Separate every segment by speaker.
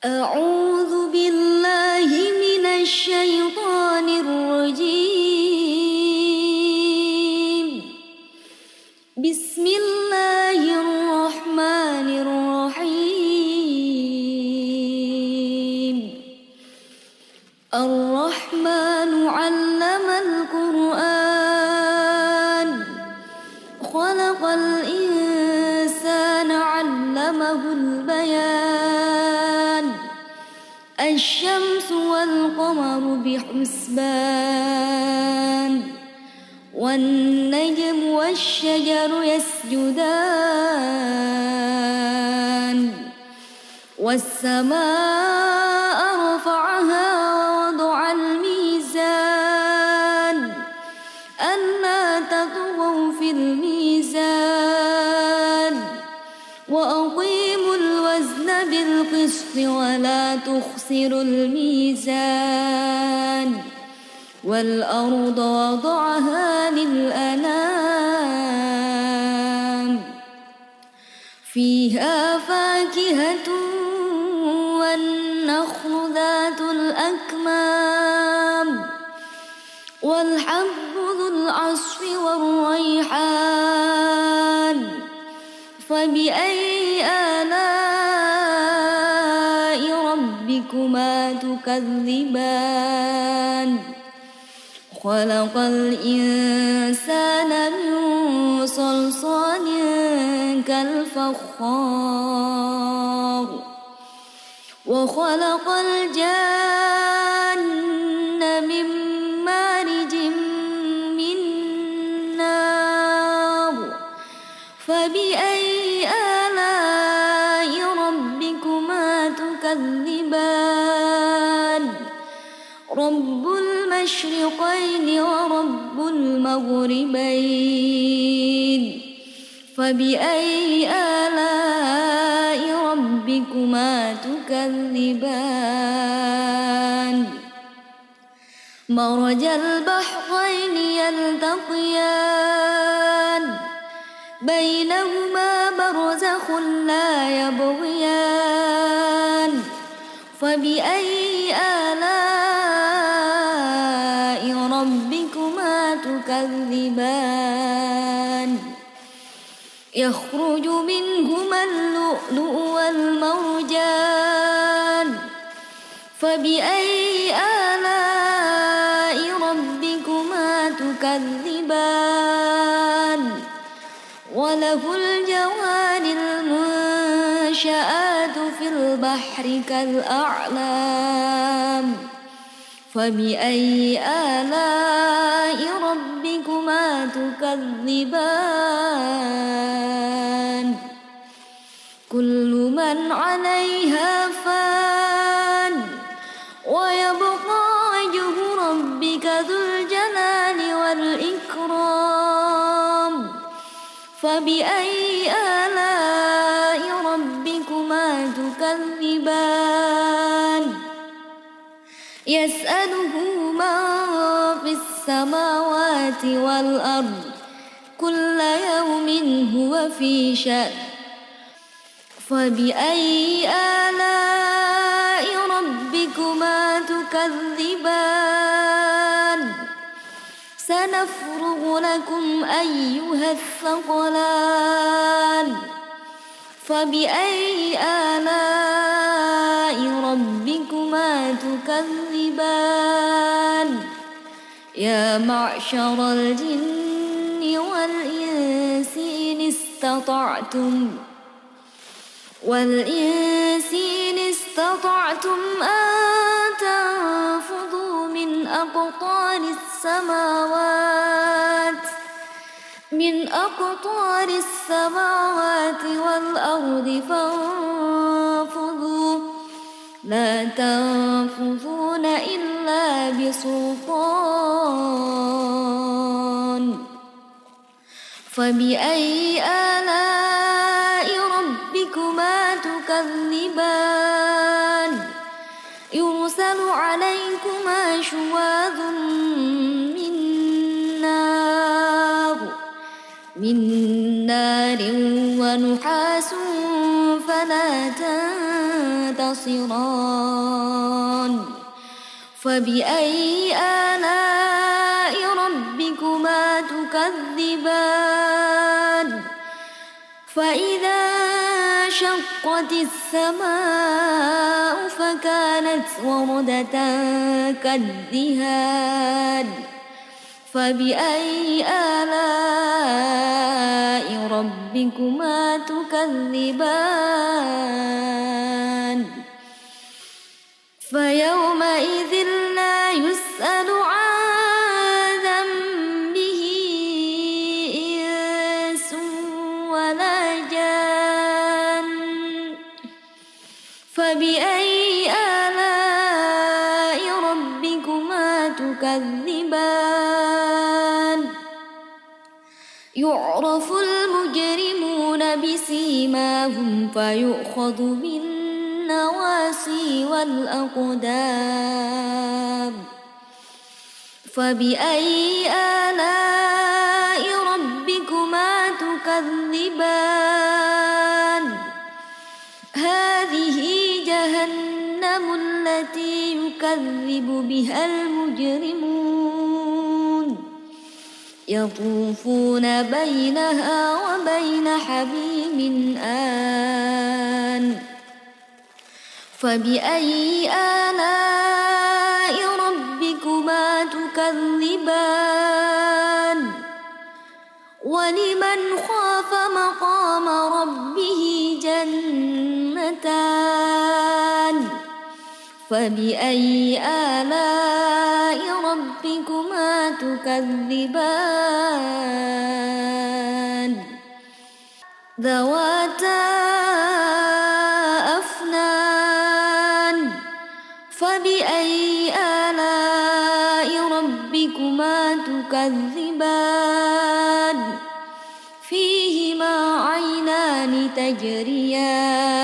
Speaker 1: أعوذ بالله من الشيطان الرجيم. بسم الله الرحمن الرحيم. الرحمن علم القرآن، خلق الإنسان علمه البيان. الشمس والقمر بحسبان، والنجم والشجر يسجدان. والسماء رفعها ووضع الميزان، ألا تطغوا في الميزان. وأقيموا الوزن بالقسط ولا تخسروا الميزان. والأرض وضعها للأنام، فيها فاكهة والنخل ذات الأكمام، والحب ذو العصف والريحان. فبأي آلاء ربكما تكذبان؟ خلق الإنسان من صلصال كالفخار، وخلق الجن من مارج من نار. فبأي آلاء ربكما تكذبان؟ رب المشرقين ورب المغربين. فبأي آلاء ربكما تكذبان؟ مرج البحرين يلتقيان، بينهما برزخ لا يبغيان. فبأي آلاء ربكما تكذبان؟ يخرج منهما اللؤلؤ والمرجان. فبأي آلاء ربكما تكذبان؟ وله الجوار المنشآت في البحر كالأعلام. فبأي آلاء ربكما تكذبان؟ كل من عليها فان، ويبقى وجه ربك ذو الجلال والإكرام. فبأي آلاء ربكما تكذبان؟ يسأله من في السماوات والأرض، كل يوم هو في شأن. فبأي آلاء ربكما تكذبان؟ سنفرغ لكم أيها الثقلان. فبأي آلاء ربكما تكذبان؟ يا معشر الجن والإنس إن استطعتم أن تنفذوا من أقطار السماوات والأرض فانفذوا، لا تنفذون إلا بسلطان. فبأي آلاء ربكما تكذبان؟ يرسل عليكما شواظ من نار ونحاس فلا ينتصران فبأي آلاء ربكما تكذبان فإذا انشقت السماء فكانت وردة كالدهان فبأي آلاء ربكما تكذبان فيومئذ لا يسأل عن ذنبه إنس ولا جان فبأي آلاء ربكما تكذبان يعرف المجرمون بسيماهم فيؤخذ بالنواصي والأقدام فبأي آلاء ربكما تكذبان هذه جهنم التي يكذب بها المجرمون يطوفون بينها وبين حميم آن فبأي آلاء ربكما تكذبان ولمن خاف مقام ربه جنتان فبأي آلاء ربكما تكذبان ذواتا أفنان فبأي آلاء ربكما تكذبان فيهما عينان تجريان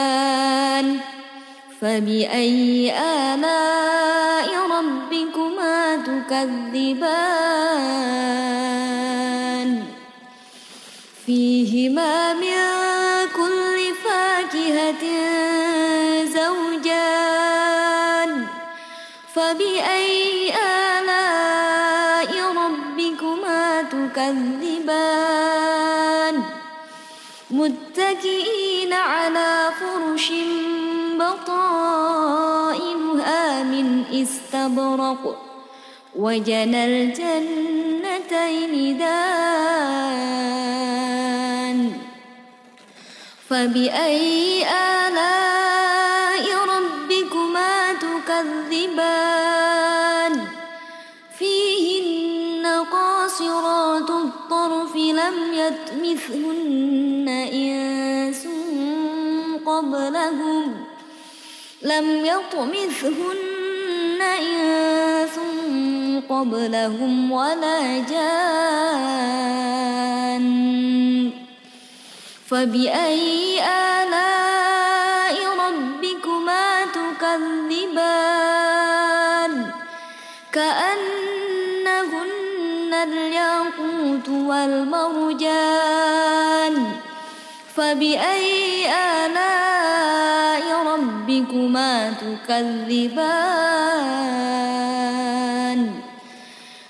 Speaker 1: فبأي آلاء ربكما تكذبان فيهما من كل فاكهة زوجان فبأي آلاء ربكما تكذبان متكئين على فرش بطائنها من استبرق وجنى الجنتين دان فبأي آلاء ربكما تكذبان فيهن قاصرات الطرف لم يطمثهن إنس قبلهم ولا جان فبأي آلاء ربكما تكذبان كأنهن الياقوت والمرجان فبأي آلاء ربكما تكذبان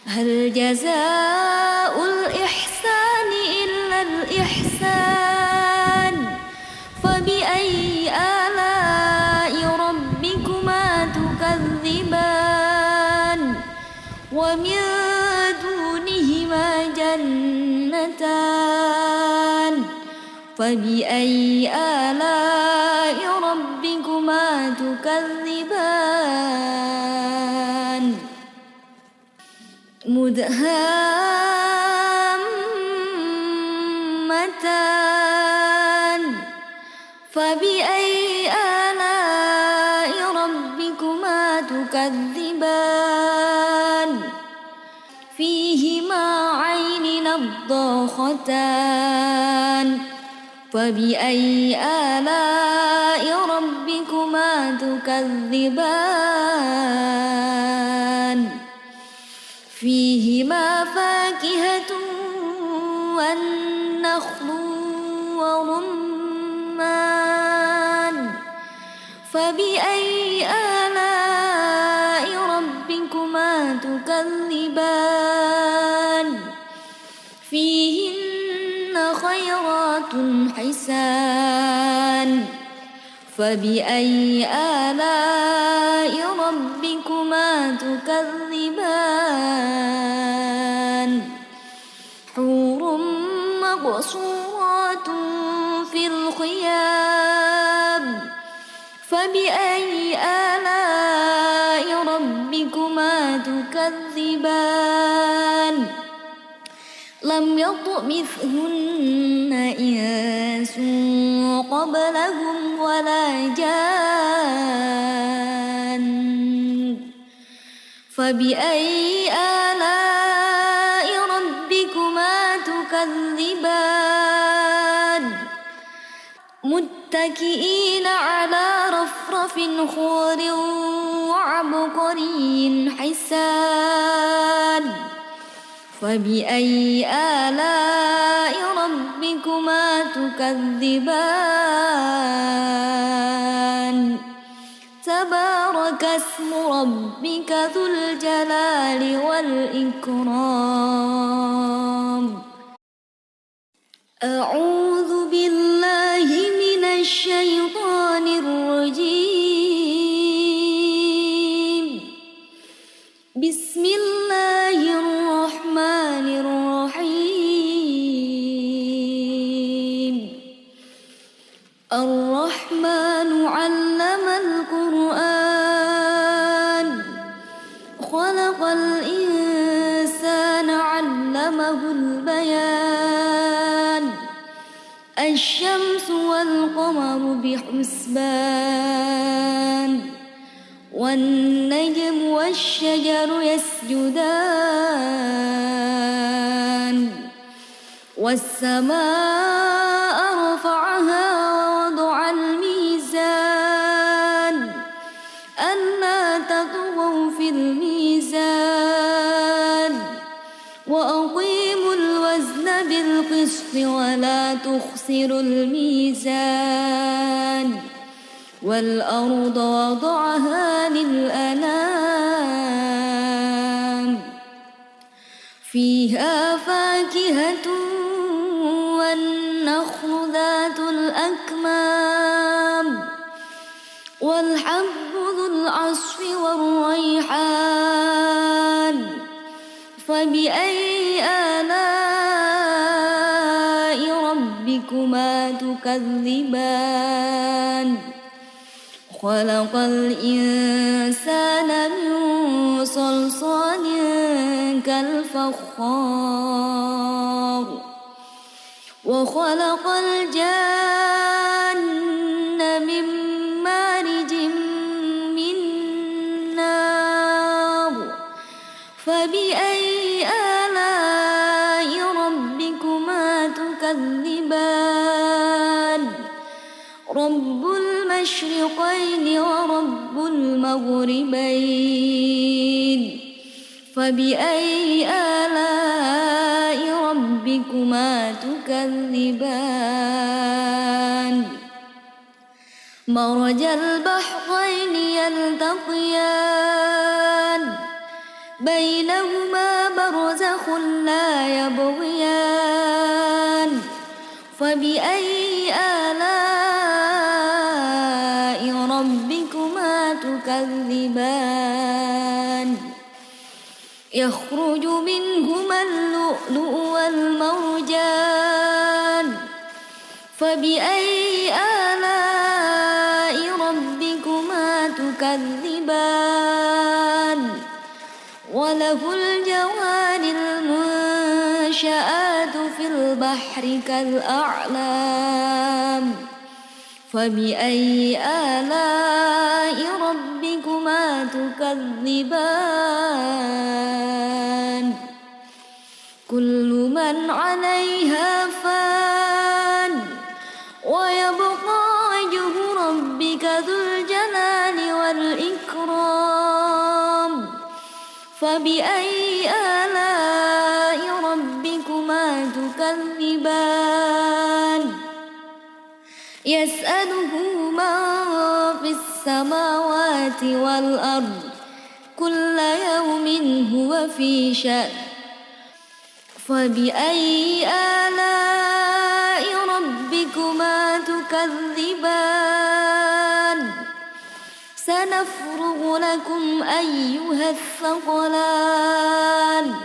Speaker 1: هل جزاء الإحسان إلا الإحسان فبأي آلاء ربكما تكذبان ومن دونهما جنتان فبأي آلاء ربكما تكذبان مدهامتان فبأي آلاء ربكما تكذبان فيهما عين نضاختان فبأي آلاء ربكما تكذبان فيهما فاكهة والنخل ورمان فبأي آلاء ربكما تكذبان فيهن خيرات حسان فبأي آلاء ربكما تكذبان حور مقصورات في الخيام فبأي آلاء ربكما تكذبان لم يطمثهن إنس قبلهم ولا جان فبأي آلاء ربكما تكذبان متكئين على رفرف خضر وعبقري حسان فبأي آلاء ربكما تكذبان تبارك اسم ربك ذو الجلال والإكرام أعوذ بالله من الشيطان الرجيم بسم الله الرحمن الرحيم الرحمن علم القرآن خلق الإنسان علمه البيان الشمس والقمر بحسبان والنجم والشجر يسجدان والسماء رفعها ووضع الميزان ألا تطغوا في الميزان وأقيموا الوزن بالقسط ولا تخسروا الميزان والأرض وضعها للأنام فيها فاكهة والنخل ذات الأكمام والحب ذو العصف والريحان فبأي آلاء ربكما تكذبان خلق الإنسان من صلصال كالفخار وخلق الجان من مارج من نار فبأي آلاء ربكما تكذبان رب المشرقين ورب المغربين فبأي آلاء ربكما تكذبان مرج البحرين يلتقيان بينهما برزخ لا يبغيان فبأي آلاء ربكما تكذبان يخرج منهما اللؤلؤ والمرجان فبأي آلاء ربكما تكذبان وله الجوار المنشآت في البحر كالأعلام فبأي آلاء ربكما تكذبان كل من عليها فان ويبقى وجه ربك ذو الجلال والإكرام فبأي آلاء ربكما تكذبان يسأله من في السماء السماوات والأرض كل يوم هو في شأن فبأي آلاء ربكما تكذبان سنفرغ لكم أيها الثقلان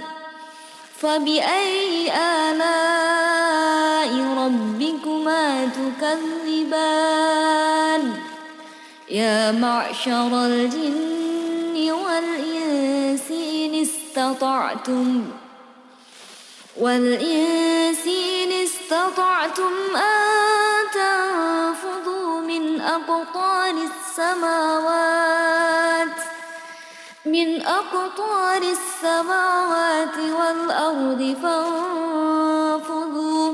Speaker 1: فبأي آلاء ربكما تكذبان يا معشر الجن والإنس إن استطعتم أن تنفذوا من أقطار السماوات والأرض فانفذوا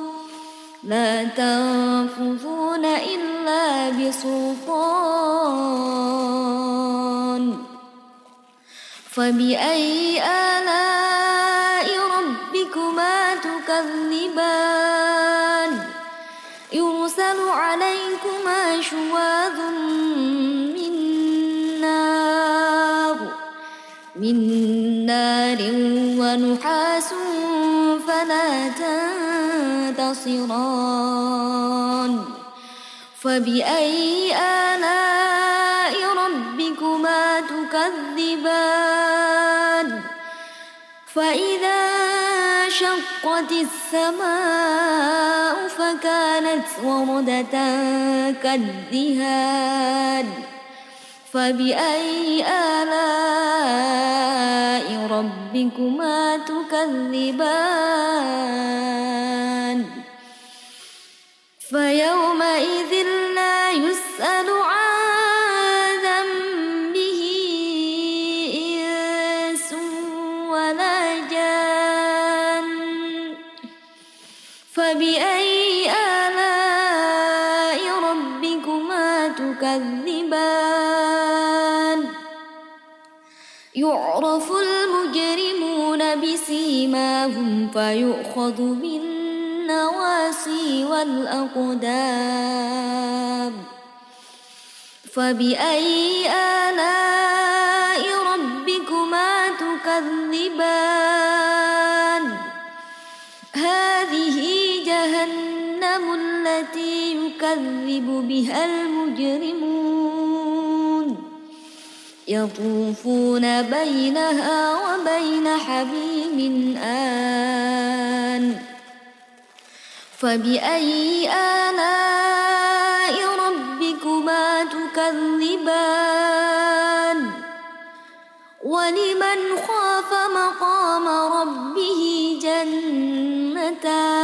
Speaker 1: لا تنفذون إلا بسلطان فبأي آلاء ربكما تكذبان يرسل عليكما شواظ من نار ونحاس فلا تنتصران فبأي آلاء ربكما تكذبان فإذا انشقت السماء فكانت وردة كالدهان فبأي آلاء ربكما تكذبان فيومئذ لا يسأل عن ذنبه إنس ولا جان فبأي آلاء ربكما تكذبان يعرف المجرمون بسيماهم فيؤخذ بالنواصي والأقدام فبأي آلاء ربكما تكذبان هذه جهنم التي يكذب بها المجرمون يطوفون بينها وبين حميم آن فبأي آلاء ربكما تكذبان ولمن خاف مقام ربه جنتان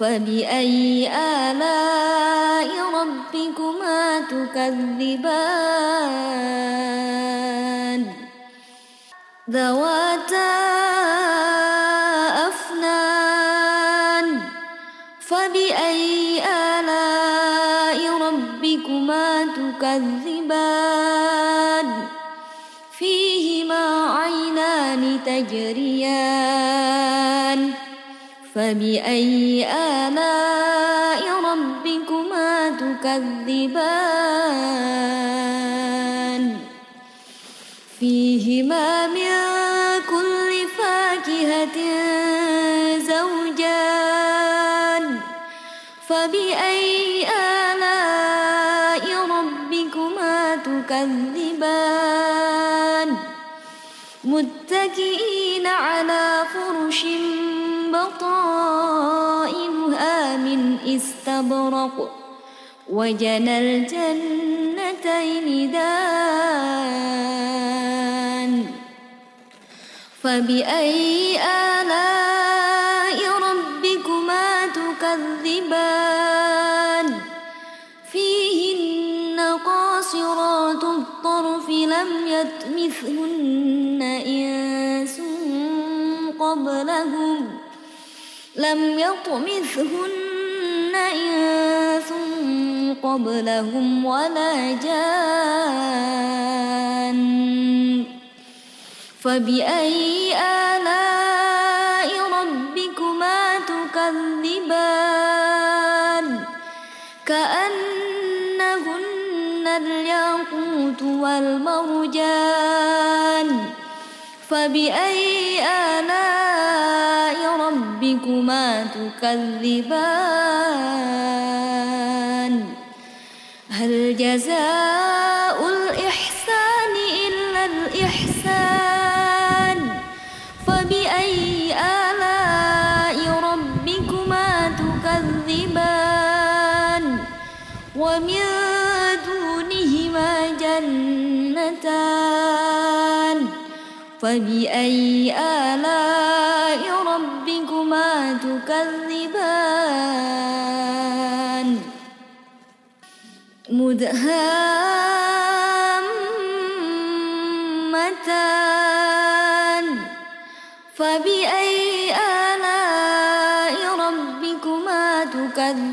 Speaker 1: فبأي آلاء ربكما تكذبان ذواتا أفنان فبأي آلاء ربكما تكذبان فيهما عينان تجريان فبأي آلاء ربكما تكذبان فيهما من كل فاكهة زوجان فبأي آلاء ربكما تكذبان متكئين على فرش بطائنها من استبرق وجنى الجنتين دان فبأي آلاء ربكما تكذبان فيهن قاصرات الطرف لم يطمثهن إنس قبلهم ولا جان فبأي آلاء ربكما تكذبان كأنهن الياقوت والمرجان فبأي آلاء ربكما تكذبان هل جزاء الإحسان إلا الإحسان فبأي آلاء ربكما تكذبان ومن دونهما جنتان فبأي آلاء ربكما تكذبان مدهامتان فبأي آلاء ربكما تكذبان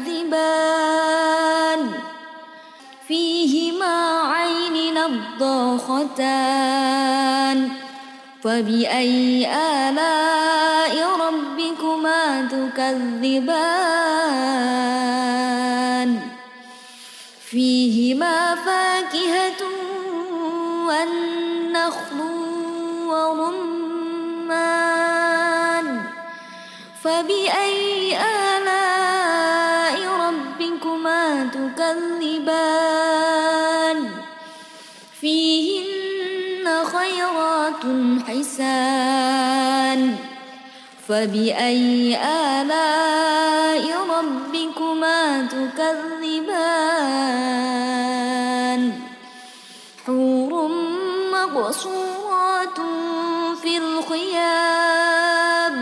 Speaker 1: فيهما عين نضاختان فبأي آلاء ربكما تكذبان فيهما فاكهة والنخل ورمان فبأي آلاء ربكما تكذبان فيهن خيرات حسان فبأي آلاء ربكما تكذبان حور مقصورات في الخيام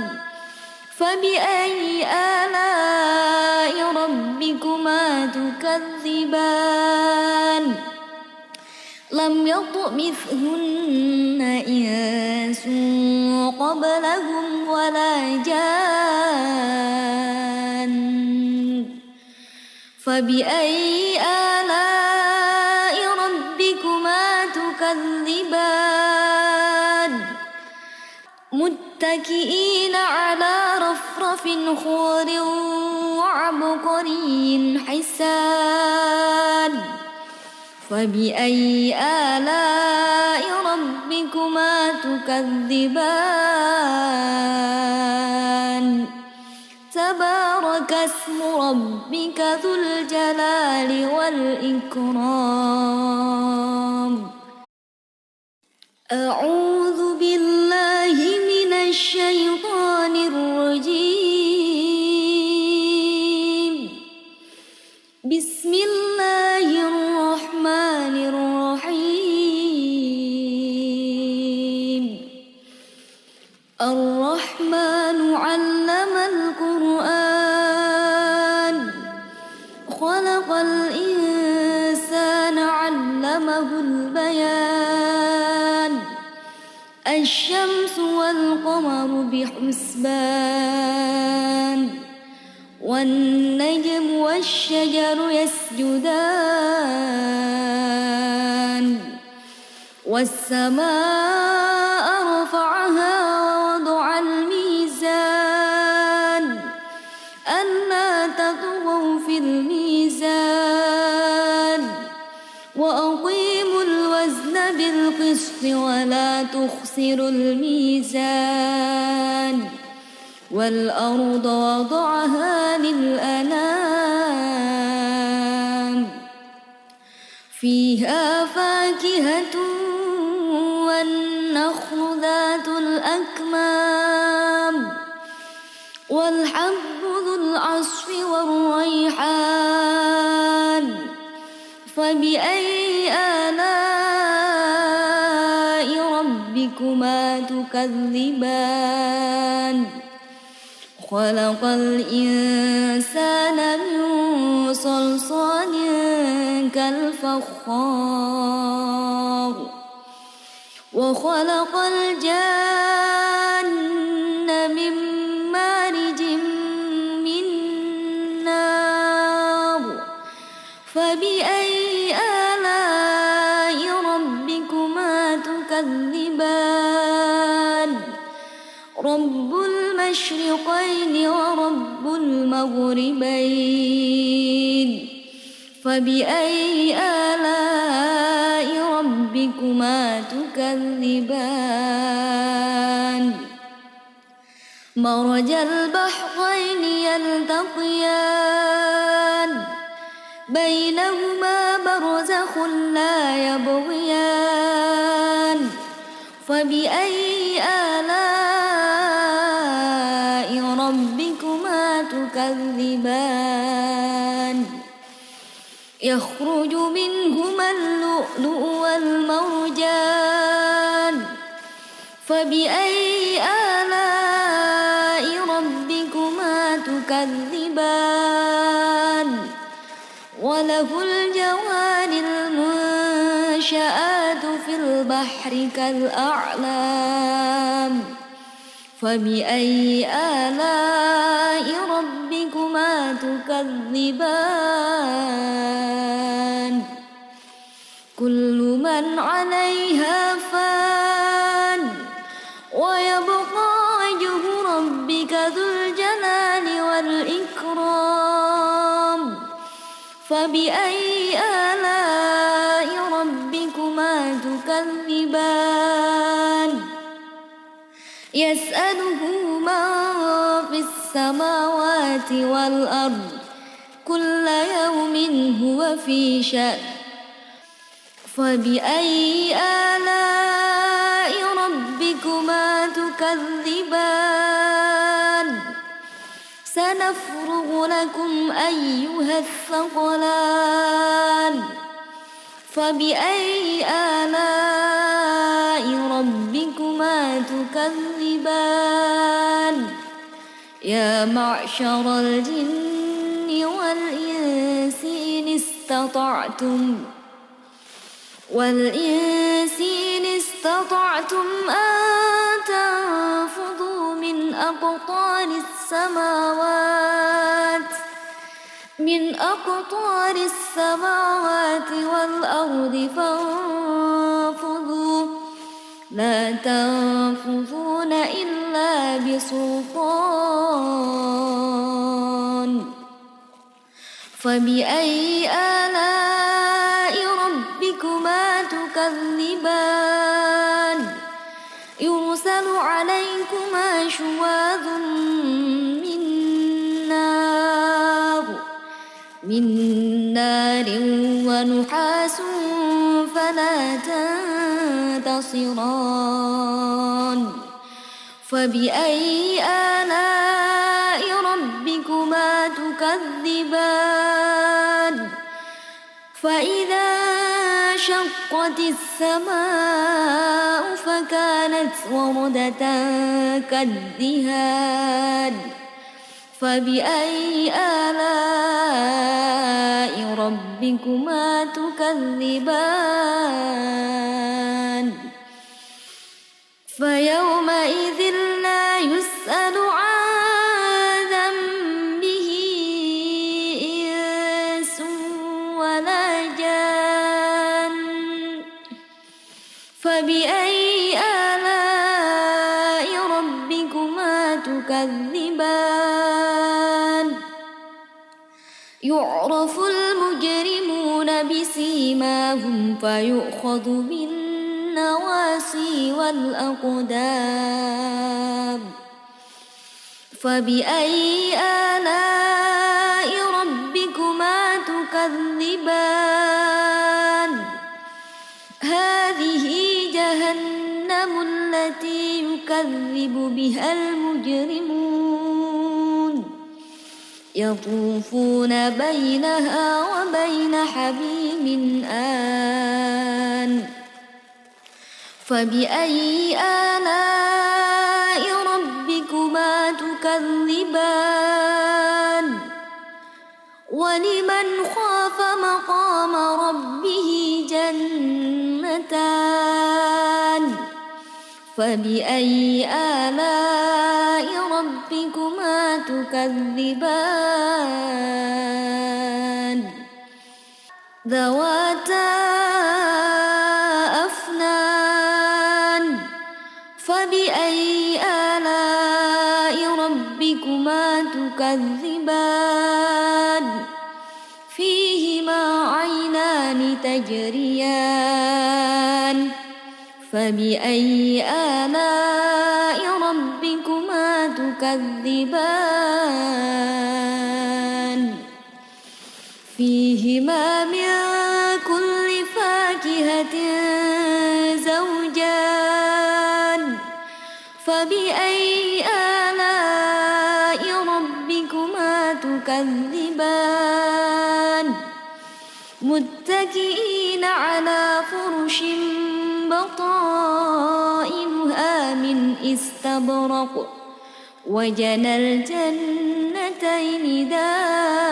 Speaker 1: فبأي آلاء ربكما تكذبان لم يطمثهن إنس قبلهم ولا جان فبأي آلاء ربكما تكذبان متكئين على رفرف خضر وعبقري حسان فبأي آلاء ربكما تكذبان تبارك اسم ربك ذو الجلال والإكرام أعوذ بالله من الشيطان الرجيم بسم الله الرحمن الرحيم الرحمن علم القرآن خلق الإنسان علمه البيان الشمس والقمر بحسبان والنجم والشجر يسجدان والسماء رفعها ووضع الميزان ألا تطغوا في الميزان وأقيموا الوزن بالقسط ولا تخسروا الميزان والأرض وضعها للأنام فيها فاكهة والنخل ذات الأكمام والحب ذو العصف والريحان فبأي آلاء ربكما تكذبان خلق الإنسان من صلصال كالفخار وخلق الجن من مارج من نار فبأي آلاء ربكما تكذبان رب المشرقين ورب المغربين فبأي آلاء تكذبان مرج البحرين يلتقيان بينهما برزخ لا يبغيان فبأي آلاء ربكما تكذبان يخرج منهما اللؤلؤ والمرجان فبأي آلاء ربكما تكذبان وله الجوار المنشآت في البحر كالأعلام فبأي آلاء ربكما تكذبان كل من عليها فان ويبقى وجه ربك ذو الجلال والإكرام فبأي آلاء ربكما تكذبان يسأله من في السماوات والأرض كل يوم هو في شأن فبأي آلاء ربكما تكذبان سنفرغ لكم أيها الثقلان فبأي آلاء ربكما تكذبان يا معشر الجن والإنس إن استطعتم أن تنفذوا من أقطار السماوات والأرض فانفذوا لا تنفذون إلا بسلطان فبأي آلاء ربكما تكذبان يرسل عليكما شواظ من نار ونحاس فلا تنتصران فبأي آلاء ربكما تكذبان فإذا انشقت السماء فكانت وردة كالدهان فبأي آلاء ربكما تكذبان فيومئذ لا يسأل عن ذنبه إنس ولا جان فبأي آلاء ربكما تكذبان يعرف المجرمون بسيماهم فيؤخذ بالنواصي والأقدام فبأي آلاء ربكما تكذبان هذه جهنم التي يكذب بها المجرمون يطوفون بينها وبين حميم آن فبأي آلاء ربكما تكذبان ولمن خاف مقام ربه جنتان فبأي آلاء ربكما تكذبان ذواتا أفنان فبأي آلاء ربكما تكذبان فيهما عينان تجريان فبأي آلاء ربكما تكذبان فيهما من كل فاكهة زوجان فبأي آلاء ربكما تكذبان متكئين على فرش بطائنها من استبرق وجنى الجنتين دان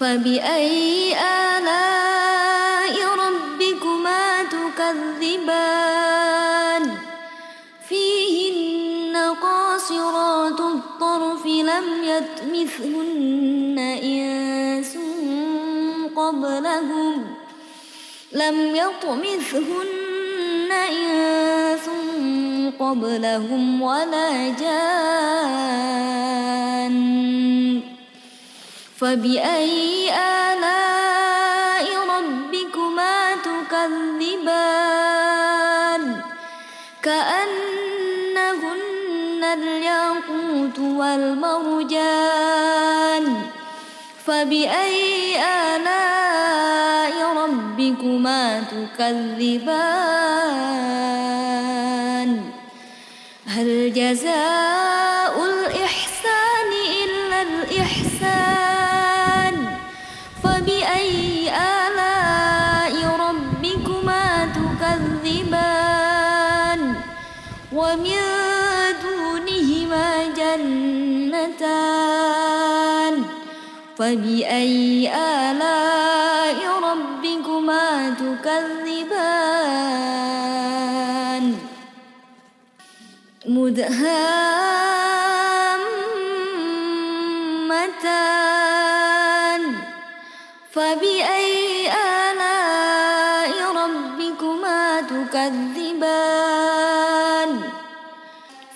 Speaker 1: فبأي آلاء ربكما تكذبان فيهن قاصرات الطرف لم يطمثهن إنس قبلهم ولا جان فبأي آلاء ربكما تكذبان كأنهن الياقوت والمرجان فبأي آلاء ربكما تكذبان هل جزاء الإحسان إلا الإحسان فبأي آلاء ربكما تكذبان ومن دونهما جنتان فبأي آلاء ربكما تكذبان مدهامتان فبأي آلاء ربكما تكذبان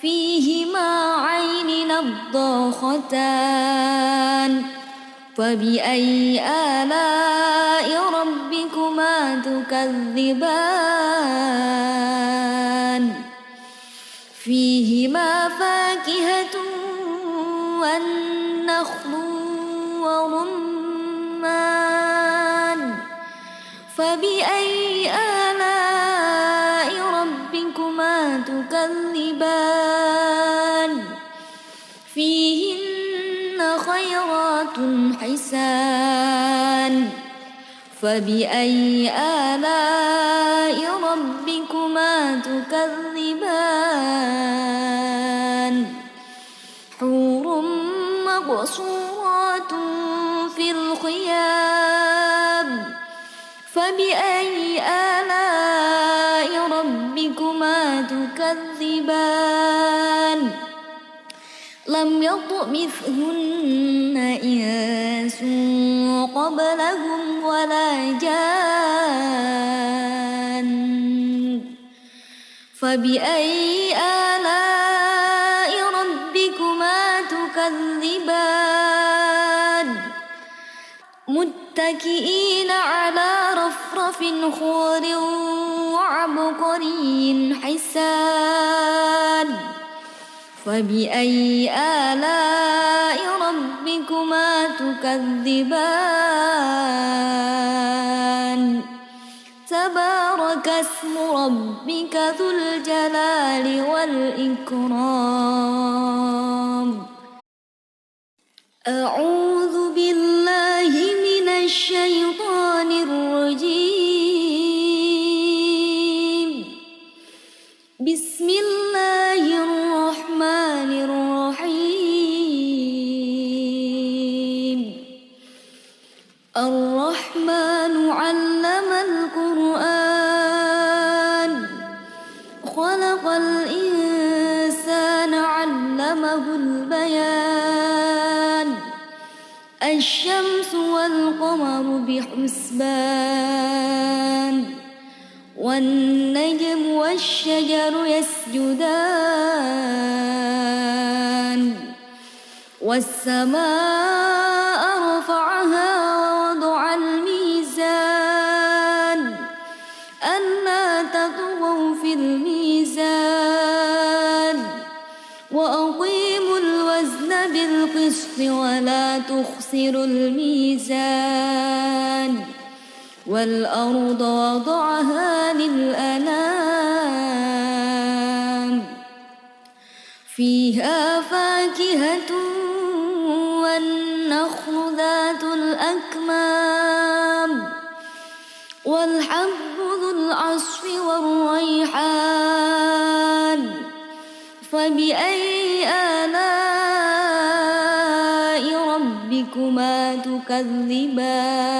Speaker 1: فيهما عين نضاختان فبأي آلاء ربكما تكذبان فيهما فاكهة والنخل ورمان فبأي آلاء ربكما تكذبان فيهن خيرات حسان فبأي آلاء ربكما تكذبان حور مقصورات في الخيام فبأي آلاء ربكما تكذبان لم يطمثهن إنس قبلهم ولا جان فبأي آلاء ربكما تكذبان متكئين على رفرف خضر وعبقري حسان فبأي آلاء ربكما تكذبان تبارك اسم ربك ذو الجلال والإكرام أعوذ بالله من الشيطان الرجيم بسم الله الرحمن الرحيم الرحمن علم القرآن خلق الإنسان علمه البيان الشمس والقمر بحسبان والنجم والشجر يسجدان والسماء رفعها ووضع الميزان بالقسط ولا تخسروا الميزان والأرض وضعها للأنام فيها فاكهة والنخل ذات الأكمام والحب ذو العصف والريحان فبأي آلاء ربكما تكذبان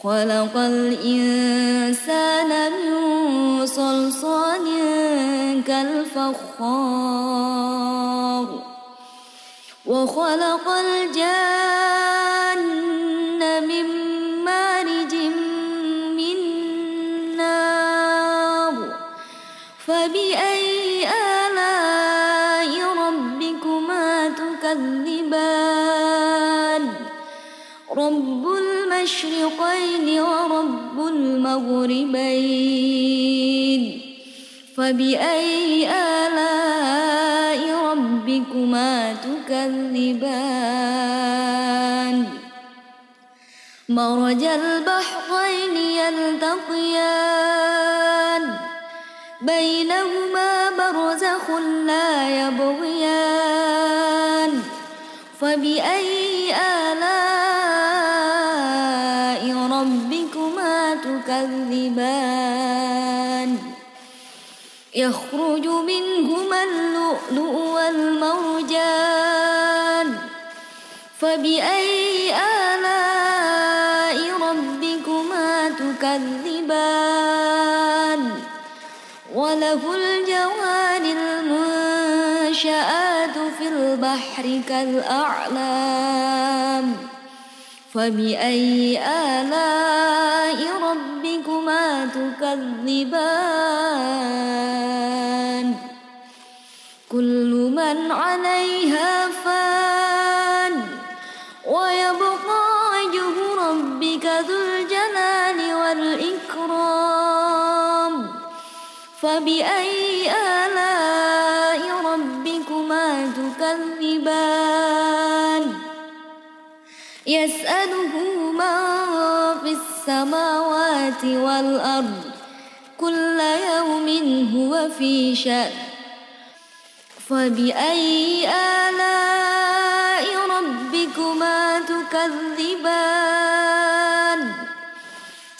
Speaker 1: خلق الإنسان من صلصال كالفخار وخلق الجن من مارج من نار فبأي آلاء ربكما تكذبان رب المشرقين ورب المغربين فبأي آلاء ربكما تكذبان مرج البحرين يلتقيان بينهما برزخ لا يبغيان فبأي آلاء ربكما تكذبان يخرج منهما اللؤلؤ والمرجان فبأي آلاء ربكما تكذبان وله الجوار المنشآت في البحر كالأعلام فبأي آلاء ربكما تكذبان كل من عليها فان ويبقى وجه ربك ذو الجلال والإكرام فبأي آلاء ربكما تكذبان يسأله من في السماوات والأرض كل يوم هو في شأن فبأي آلاء ربكما تكذبان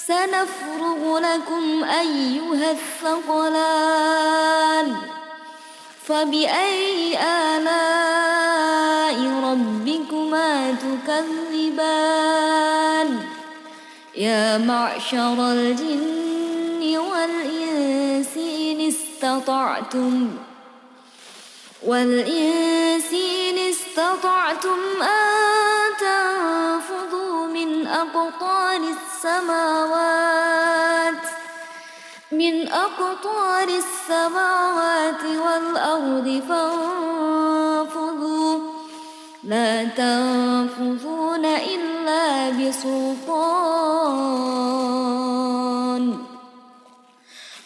Speaker 1: سنفرغ لكم أيها الثقلان فبأي آلاء ربكما تكذبان يا معشر الجن والإنس إن استطعتم أن تنفذوا من أقطار السماوات والأرض فانفذوا لا تنفذون إلا بسلطان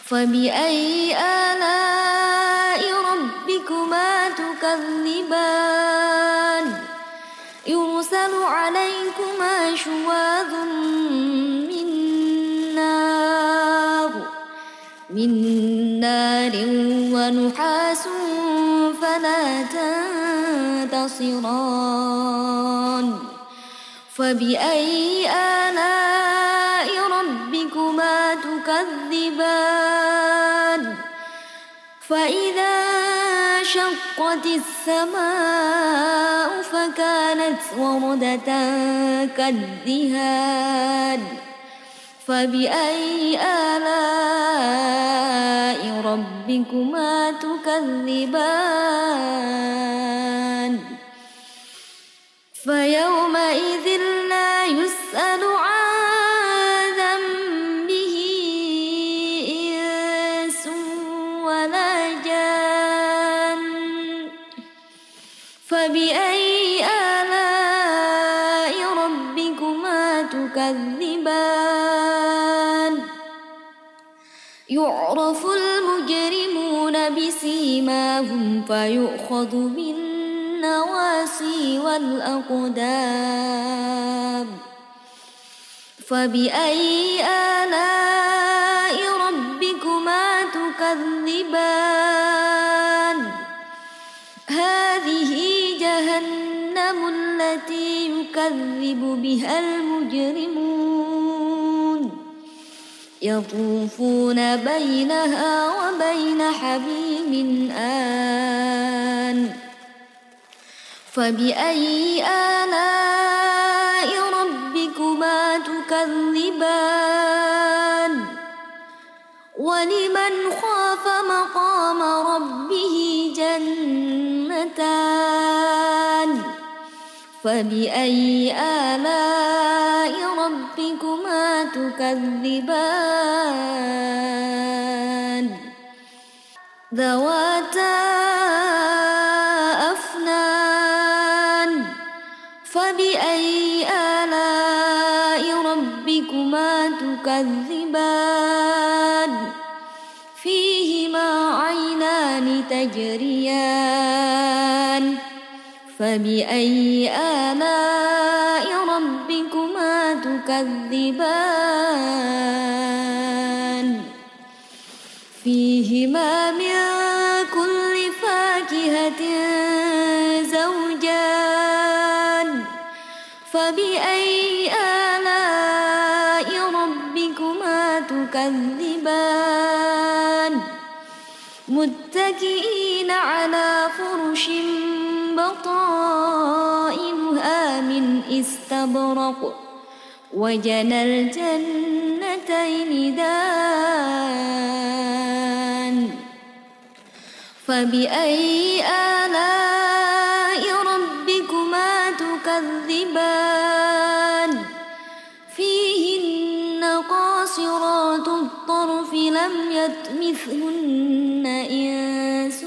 Speaker 1: فبأي آلاء ربكما تكذبان يرسل عليكما شواظ من نار ونحاس فلا تنتصران فبأي آلاء ربكما تكذبان فإذا شقت السماء فكانت وردة كالدهان فبأي آلاء ربكما تكذبان فيومئذ لا يسأل عن ذنبه إنس ولا جان فبأي آلاء ربكما تكذبان يعرف المجرمون بسيماهم فيؤخذ بالنواصي النواسي والأقدام فبأي آلاء ربكما تكذبان هذه جهنم التي يكذب بها المجرمون يطوفون بينها وبين حميم آن فبأي آلاء ربكما تكذبان ولمن خاف مقام ربه جنتان فبأي آلاء ربكما تكذبان ذواتا أفنان فبأي آلاء ربكما تكذبان فيهما عينان تجريان فبأي آلاء ربكما تكذبان فيهما من كل فاكهة زوجان فبأي آلاء ربكما تكذبان متكئين على فرش بطائنها من استبرق وجنى الجنتين دان فبأي آلاء ربكما تكذبان فيهن قاصرات الطرف لم يطمثهن إنس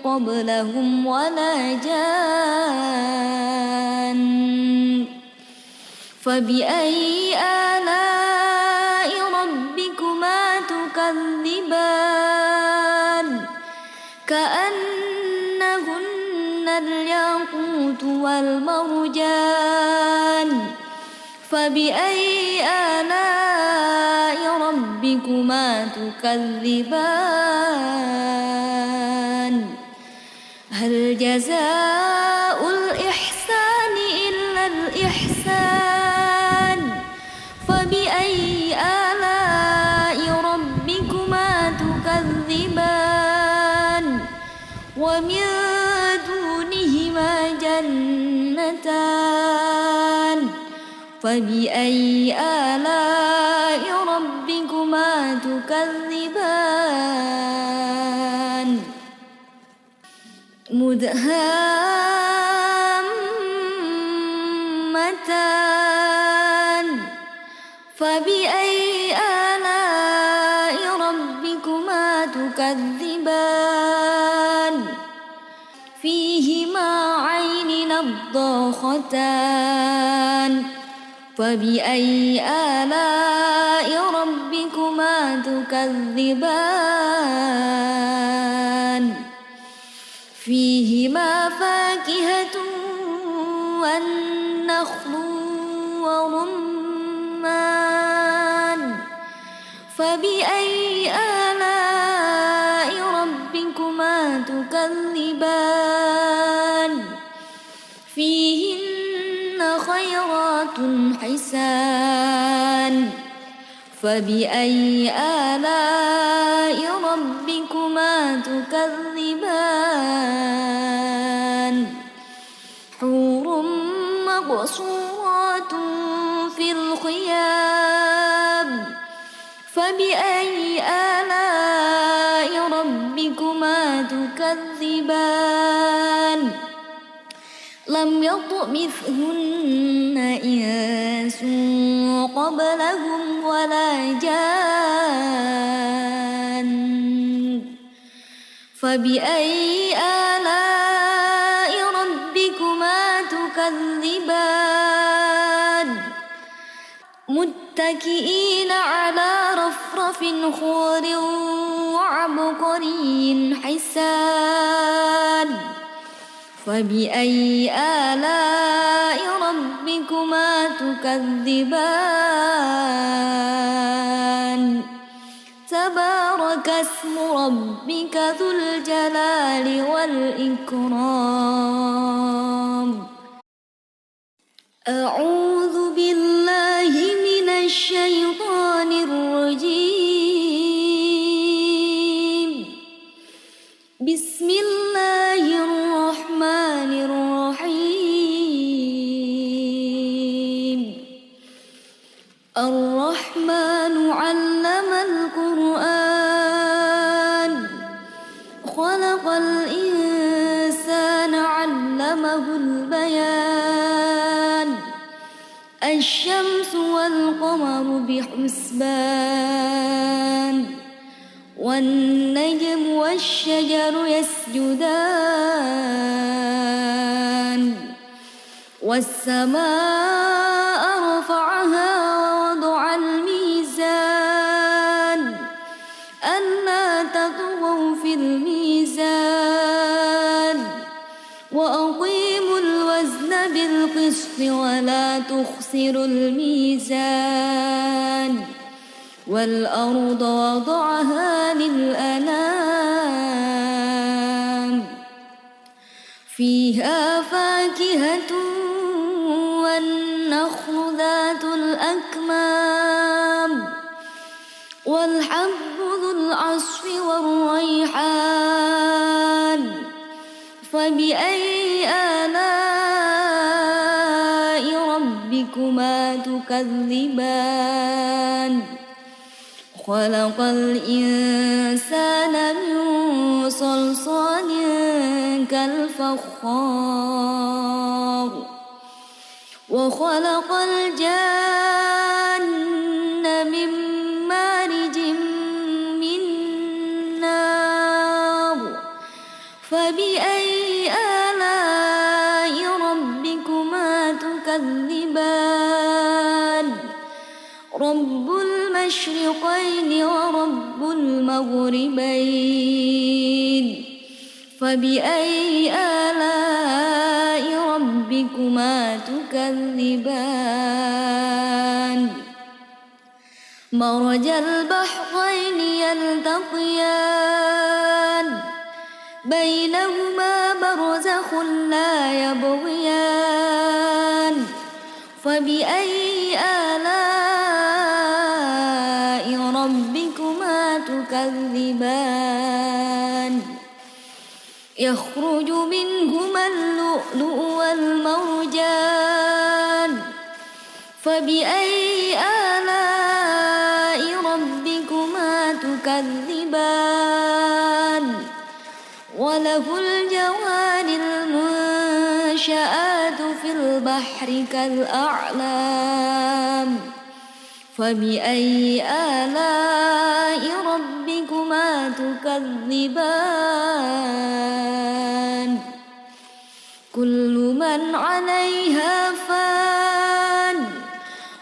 Speaker 1: قبلهم ولا جان فبأي آلاء ربكما تكذبان كأنهن الياقوت والمرجان فبأي آلاء ربكما تكذبان هل جزاء الإحسان إلا الإحسان فبأي آلاء ربكما تكذبان ومن دونهما جنتان فبأي آلاء ربكما تكذبان مدهامتان فبأي آلاء ربكما تكذبان فيهما عين نضاختان فبأي آلاء ربكما تكذبان فيهما فاكهة والنخل ورمان فبأي آلاء ربكما تكذبان فيهن خيرات حسان فبأي آلاء ربكما تكذبان حور مقصورات في الخيام فبأي آلاء ربكما تكذبان لم يطمثهن إنس قبلهم ولا جان فبأي آلاء ربكما تكذبان متكئين على رفرف خضر وعبقري حسان فبأي آلاء ربكما تكذبان تبارك اسم ربك ذو الجلال والإكرام أعوذ بالله من الشيطان الرجيم بسم الله الرحمن الرحيم الرحمن علم القرآن خلق الإنسان علمه البيان الشمس والقمر بحسبان والنجم والشجر يسجدان والسماء رفعها ووضع الميزان ألا تطغوا في الميزان وأقيموا الوزن بالقسط ولا تخسروا الميزان والأرض وضعها للأنام فيها فاكهة والنخل ذات الأكمام والحب ذو العصف والريحان فبأي آلاء ربكما تكذبان خلق الإنسان من صلصال كالفخار وخلق الجن من مارج من نار فبأي آلاء ربكما تكذبان رب المشرقين ورب المغربين فبأي آلاء ربكما تكذبان مرج البحرين يلتقيان بينهما برزخ لا يبغيان فبأي آلاء ربكما تكذبان يخرج منهما اللؤلؤ والمرجان فبأي آلاء ربكما تكذبان وله الجوار المنشآت في البحر كالأعلام فبأي آلاء ربكما تكذبان كل من عليها فان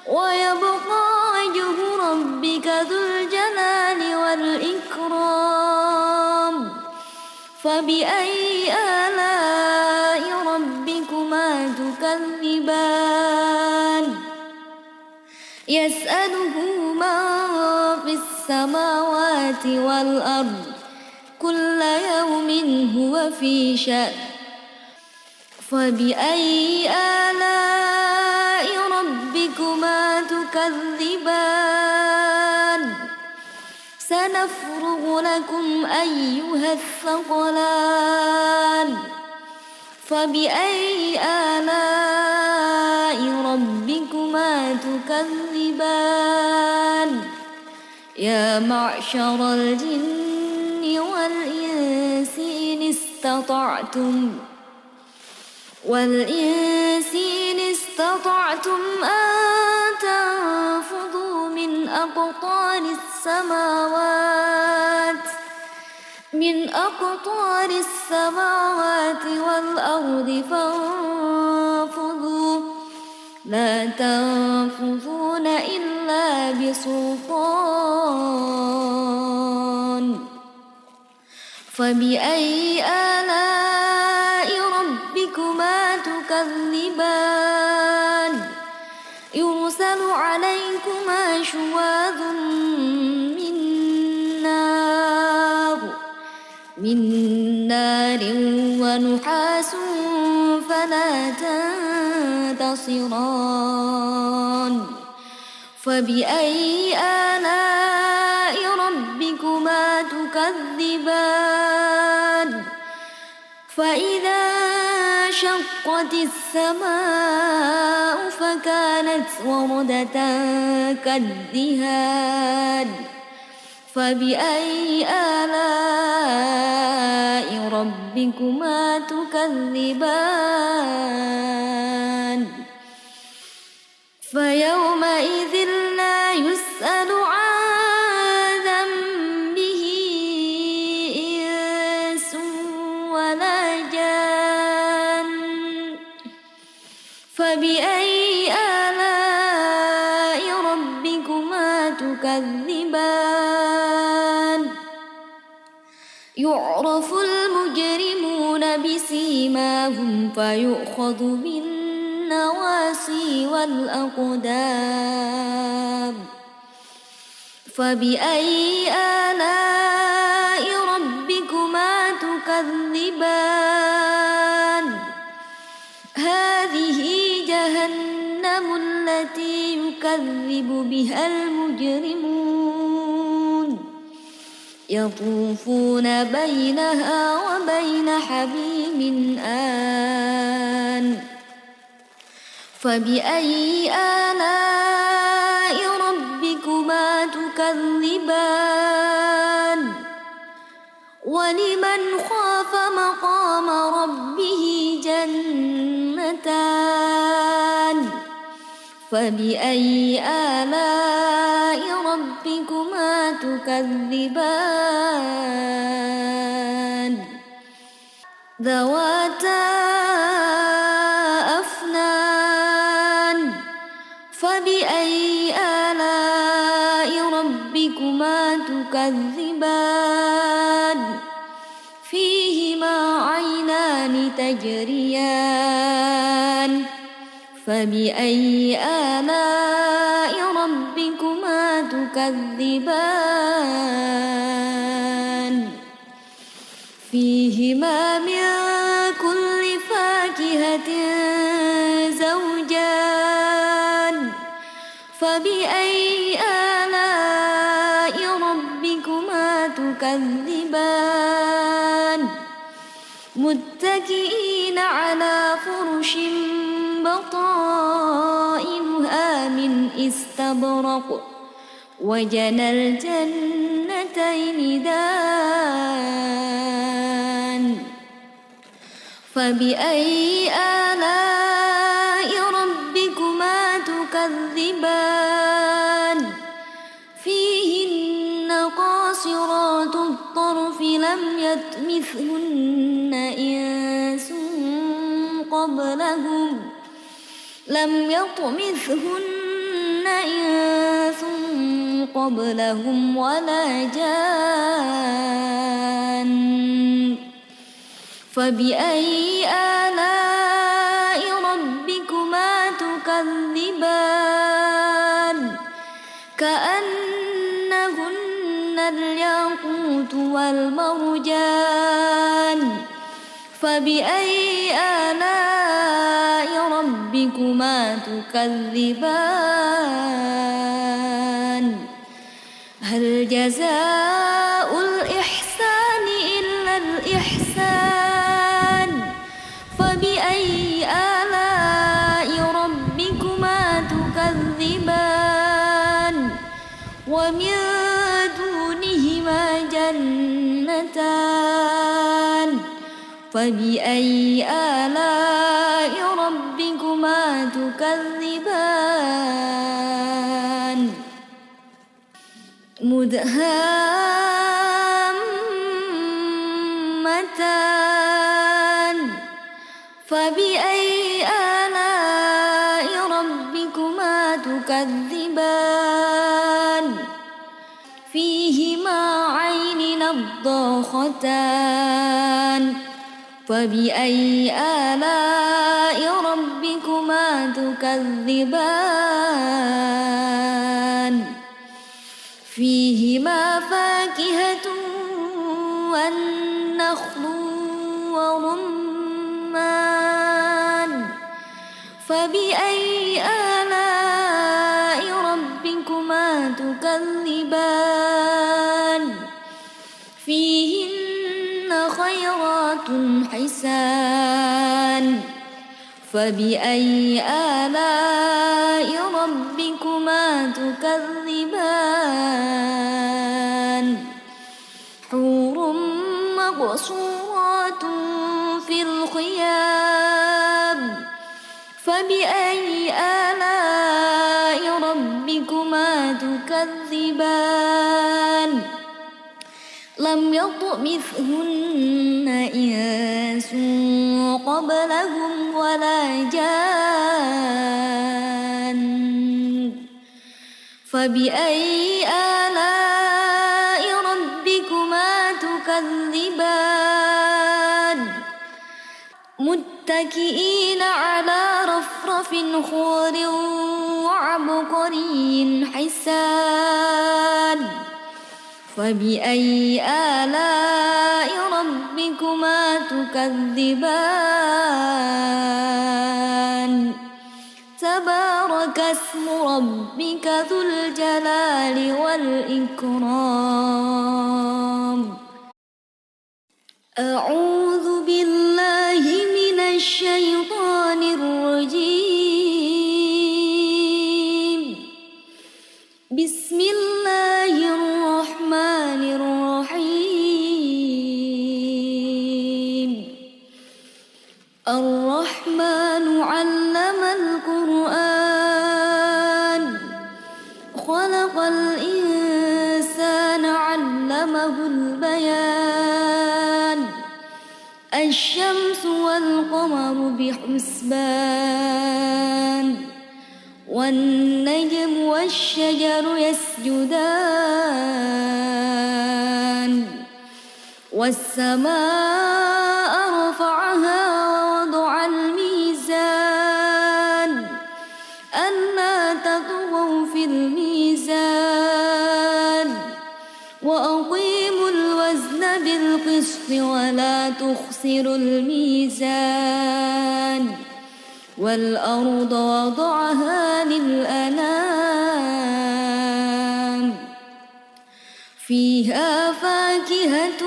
Speaker 1: ويبقى وجه ربك ذو الجلال والإكرام فبأي آلاء ربكما تكذبان يسأله من في السماوات والأرض كل يوم هو في شأن فبأي آلاء ربكما تكذبان سنفرغ لكم أيها الثقلان فبأي آلاء ربكما تكذبان يا معشر الجن والإنس إن استطعتم أن تنفذوا من أقطار السماوات والأرض فانفذوا لا تنفذون إلا بسلطان فبأي آلاء ربكما تكذبان يرسل عليكما شواظ من نار ونحاس فلا تنتصران فبأي آلاء ربكما تكذبان فإذا انشقت السماء فكانت وردة كالدهان فبأي آلاء ربكما تكذبان فيومئذ لا يسأل عن ذنبه إنس ولا جان فبأي آلاء ربكما تكذبان يعرف المجرمون بسيماهم فيؤخذ بالنواصي والأقدام فبأي آلاء ربكما تكذبان هذه جهنم التي يكذب بها المجرمون يطوفون بينها وبين حميم آن فبأي آلاء ربكما تكذبان ولمن خاف مقام ربه جنتان فبأي آلاء ربكما تكذبان ذواتا أفنان فبأي آلاء ربكما تكذبان فيهما عينان تجريان فبأي آلاء ربكما تكذبان فيهما من كل فاكهة زوجان فبأي آلاء ربكما تكذبان متكئين على فرش بطائنها من استبرق وجنى الجنتين دان فبأي آلاء ربكما تكذبان فيهن قاصرات الطرف لم يطمثهن إنس قبلهم ولا جان فبأي آلاء ربكما تكذبان كأنهن الياقوت والمرجان فبأي آلاء ربكما تكذبان هل جزاء الإحسان إلا الإحسان فبأي آلاء ربكما تكذبان ومن دونهما جنتان فبأي آلاء ربكما تكذبان مدهامتان فبأي آلاء ربكما تكذبان الضاختان فبأي آلاء ربكما تكذبان فيهما فاكهة والنخل ورمان فبأي آلاء ربكما تكذبان فيهن خيرات حسان فبأي آلاء ربكما تكذبان حور مقصورات في الخيام فبأي آلاء ربكما تكذبان لم يطمثهن إنس قبلهم ولا جان فبأي آلاء ربكما تكذبان متكئين على رفرف خضر وعبقري حسان فبأي آلاء ربكما تكذبان تبارك اسم ربك ذو الجلال والإكرام أعوذ بالله من الشيطان الرجيم بسم الله الرحمن الرحيم الرحمن علم القرآن خلق الإنسان علمه البيان الشمس والقمر بحسبان والنجم والشجر يسجدان والسماء رفعها ووضع الميزان ألا تطغوا في الميزان وأقيموا الوزن بالقسط ولا تخسروا الميزان والأرض وضعها للأنام فيها فاكهة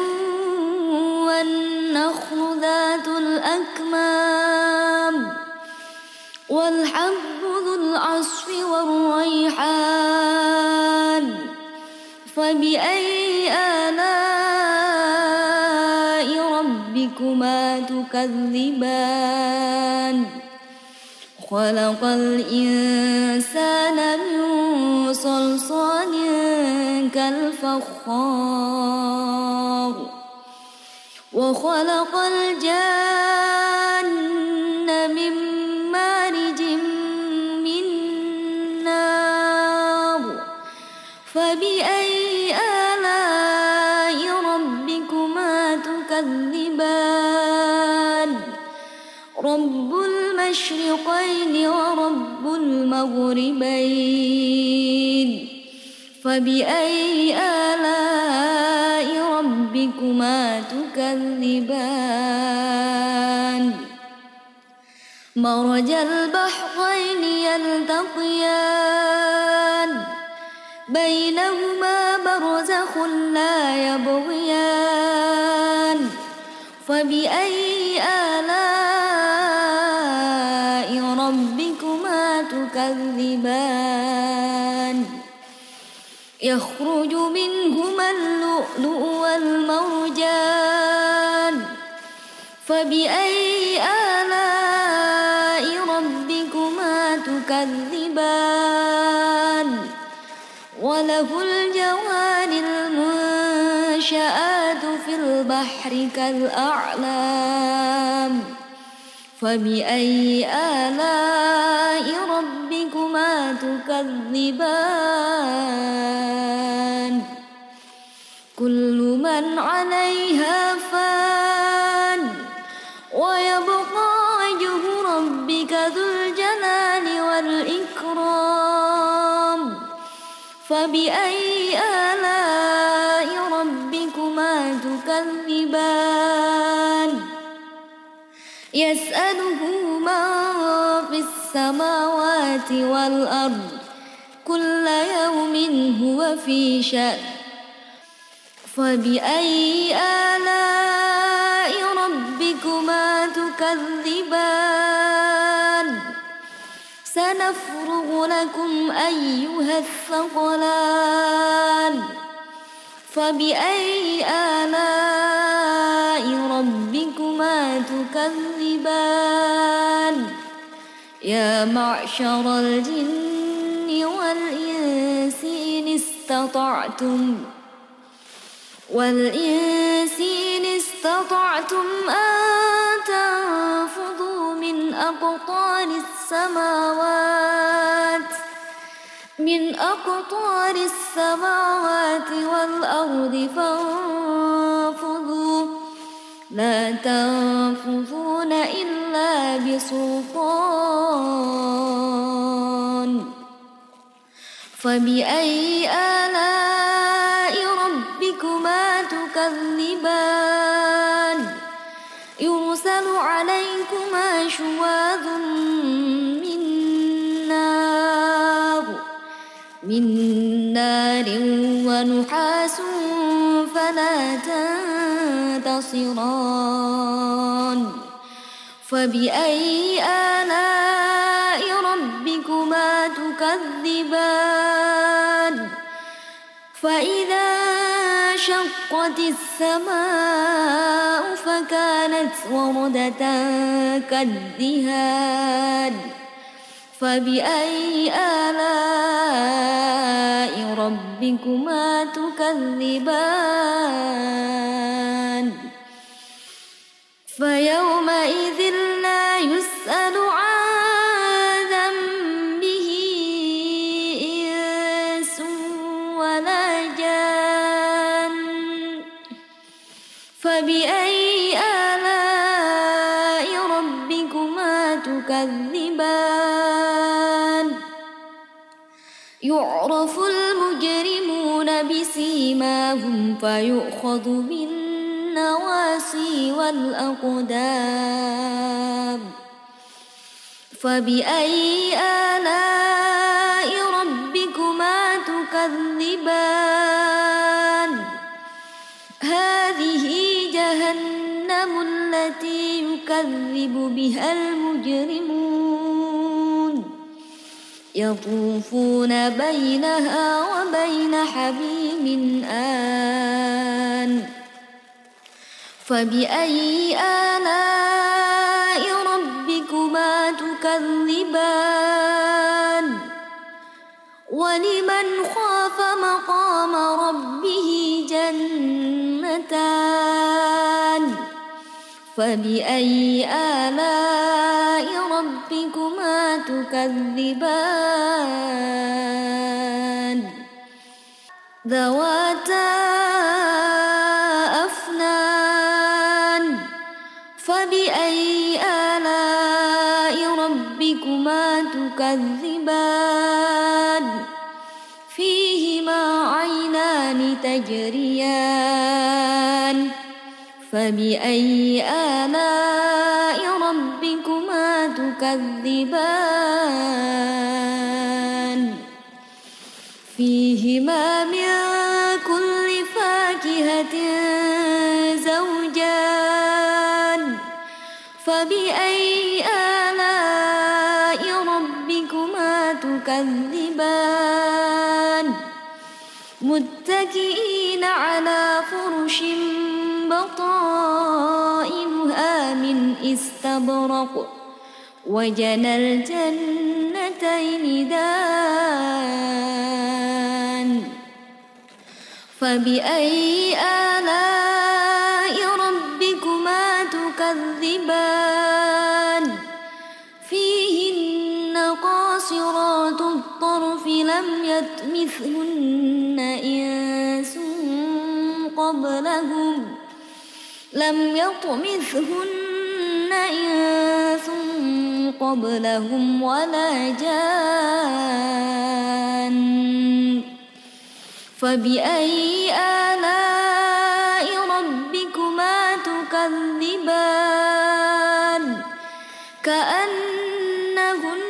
Speaker 1: والنخل ذات الأكمام والحب ذو العصف والريحان فبأي آلاء ربكما تكذبان خلق الإنسان من صلصال كالفخار وخلق الجان من مارج من نار فبأي آلاء ربكما تكذبان رب المشرقين ورب المغربين فبأي آلاء ربكما تكذبان مرج البحرين يلتقيان بينهما برزخ لا يبغيان فبأي آلاء ربكما تكذبان يخرج منهما اللؤلؤ والمرجان فبأي آلاء ربكما تكذبان وله الجوار المنشآت في البحر كالأعلام فبأي آلاء ربكما تكذبان كل من عليها فان ويبقى وجه ربك ذو الجلال والإكرام فبأي آلاء ربكما تكذبان يسأله من في السماوات والأرض كل يوم هو في شأن فبأي آلاء ربكما تكذبان سنفرغ لكم أيها الثقلان فبأي آلاء ربكما تكذبان يا معشر الجن والإنس إن استطعتم أن تنفذوا من أقطار السماوات والأرض فانفذوا لا تنفذون إلا بسلطان فبأي آلاء ربكما تكذبان يرسل عليكما شواظ من نار ونحاس فلا تنتصران فبأي آلاء ربكما تكذبان فإذا انشقت السماء فكانت وردة كالدهان فبأي آلاء ربكما تكذبان فيومئذ لا يسأل عن ذنبه إنس ولا جان فبأي آلاء ربكما تكذبان يعرف المجرمون بسيماهم فيؤخذ بالنواصي والأقدام فبأي آلاء ربكما تكذبان هذه جهنم التي يكذب بها المجرمون يطوفون بينها وبين حميم آن فبأي آلاء ربكما تكذبان ولمن خاف مقام ربه جنتان فبأي آلاء ربكما تكذبان ذواتا أفنان فبأي آلاء ربكما تكذبان فيهما عينان تجريان فبأي آلاء ربكما تكذبان فيهما من كل فاكهة زوجان فبأي آلاء ربكما تكذبان متكئين على فرش بطائنها من استبرق وجنى الجنتين دان فبأي آلاء ربكما تكذبان فيهن قاصرات الطرف لم يطمثهن إنس قبلهم لم يطمثهن إنس قبلهم ولا جان فبأي آلاء ربكما تكذبان كأنهن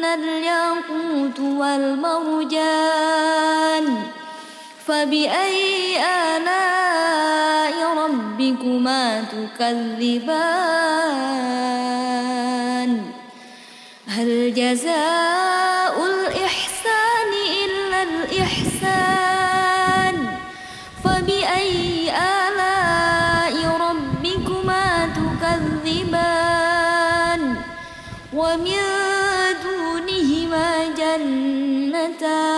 Speaker 1: الياقوت والمرجان فبأي آلاء ربكما تكذبان هل جزاء الإحسان إلا الإحسان فبأي آلاء ربكما تكذبان ومن دونهما جنتان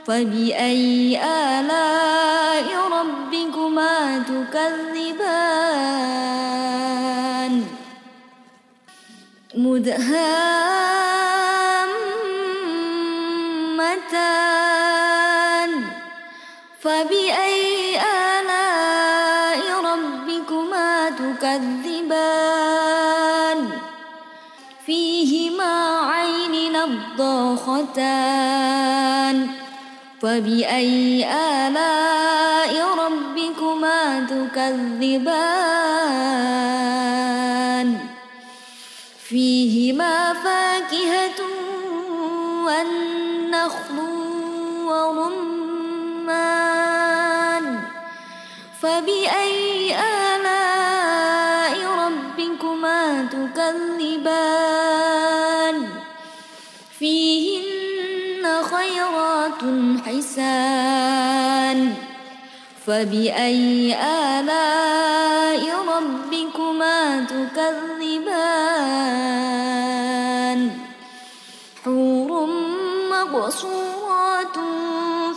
Speaker 1: فبأي آلاء ربكما تكذبان مدهامتان فبأي آلاء ربكما تكذبان فيهما عين نضاختان فبأي آلاء ربكما تكذبان فيهما فاكهة والنخل ورمان فبأي آلاء ربكما تكذبان فيهن خيرات حسان فبأي آلاء ربكما تكذبان حور مقصورات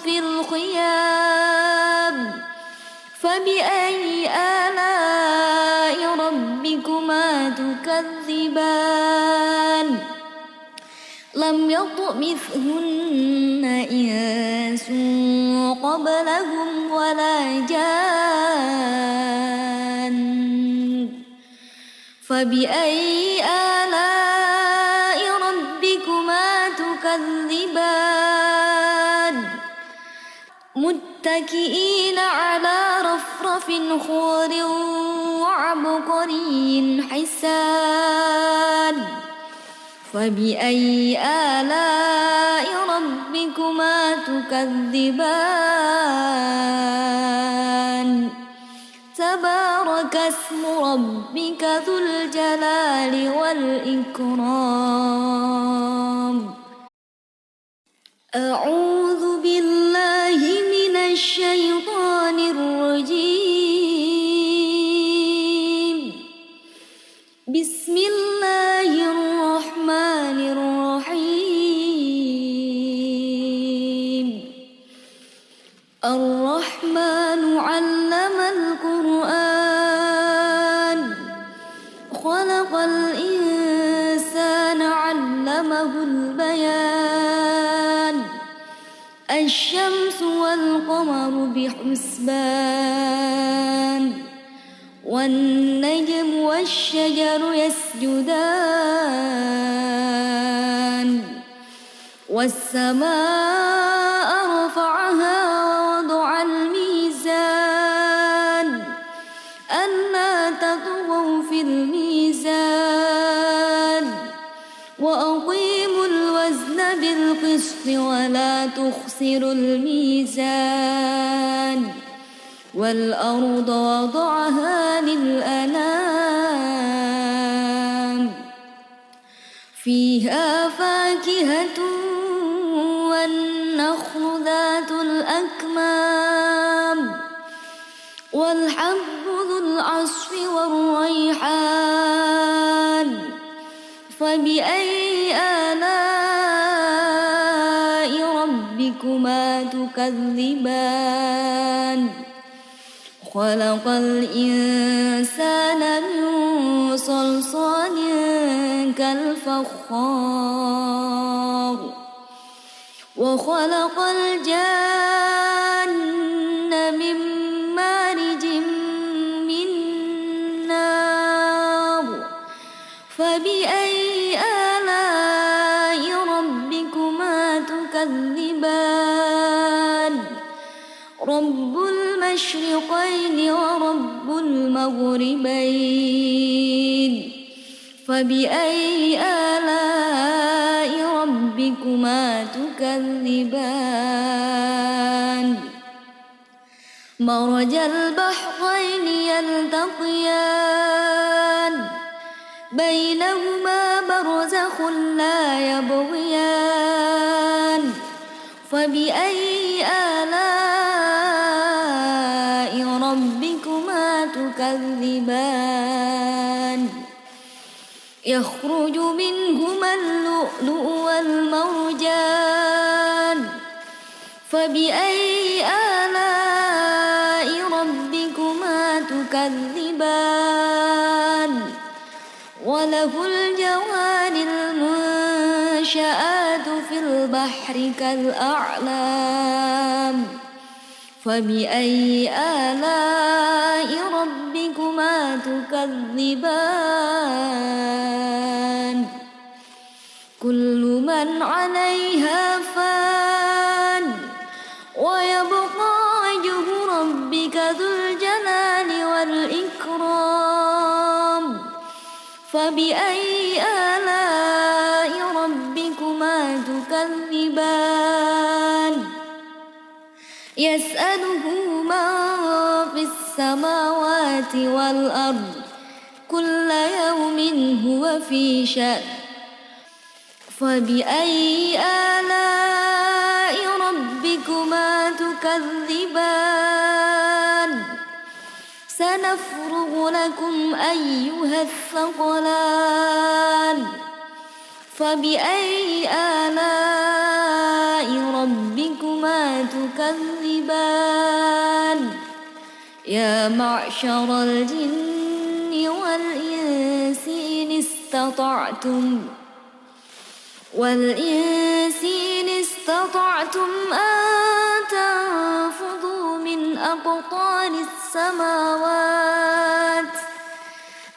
Speaker 1: في الخيام فبأي آلاء ربكما تكذبان لم يطمثهن إنس قبلهم ولا جان فبأي آلاء ربكما تكذبان متكئين على رفرف خضر وعبقري حسان فبأي آلاء ربكما تكذبان تبارك اسم ربك ذو الجلال والإكرام أعوذ بالله من الشيطان الرجيم بسم الله الرحمن الرحيم الرحمن علم القرآن خلق الإنسان علمه البيان الشمس والقمر بحسبان والنجم والشجر يسجدان والسماء رفعها ووضع الميزان ألا تطغوا في الميزان وأقيموا الوزن بالقسط ولا تخسروا الميزان والأرض وضعها للأنام فيها فاكهة والنخل ذات الأكمام والحب ذو العصف والريحان فبأي آلاء ربكما تكذبان خلق الإنسان من صلصال كالفخار وخلق الجان فبأي آلاء ربكما تكذبان رب المشرقين ورب المغربين فبأي آلاء ربكما تكذبان مرج البحرين يلتقيان بينهما برزخ لا يبغيان فبأي آلاء ربكما تكذبان يخرج منهما اللؤلؤ والمرجان فبأي آلاء ربكما تكذبان وله الجوار المنشآت في البحر كالأعلام فبأي آلاء ربكما تكذبان كل من عليها فان ويبقى وجه ربك ذو الجلال والإكرام فبأي آلاء ربكما تكذبان يسأله من في السماوات والأرض كل يوم هو في شأن فبأي آلاء ربكما تكذبان سنفرغ لكم أيها الثقلان فبأي آلاء ربكما تكذبان يا معشر الجن والإنس إن استطعتم أن تنفذوا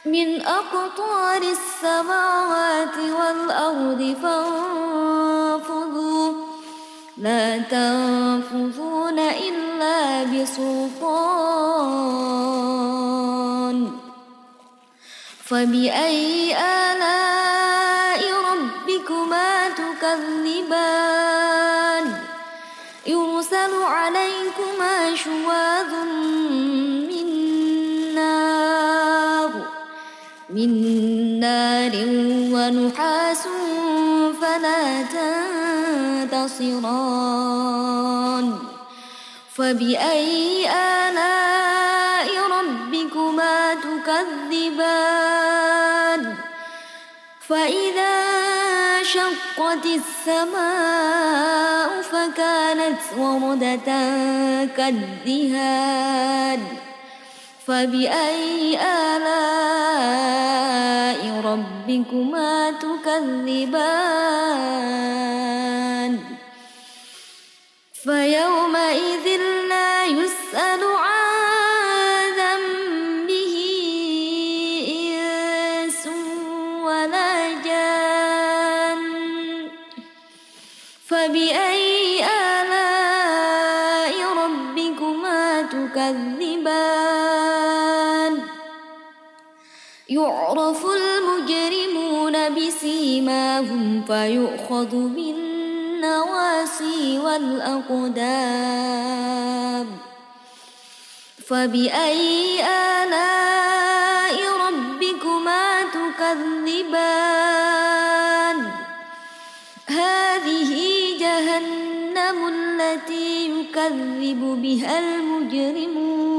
Speaker 1: من أقطار السماوات والأرض فانفذوا لا تنفذون إلا بسلطان فبأي آلاء ربكما تكذبان يرسل عليكما شواظ من نار ونحاس فلا تنتصران فبأي آلاء ربكما تكذبان فإذا شقت السماء فكانت وردة كالدهان فبأي آلاء ربكما تكذبان فيومئذ لا يسأل عن ذنبه إنس ولا جان فبأي آلاء ربكما تكذبان يعرف المجرمون بسيماهم فيؤخذ بالنواصي والأقدام فبأي آلاء ربكما تكذبان هذه جهنم التي يكذب بها المجرمون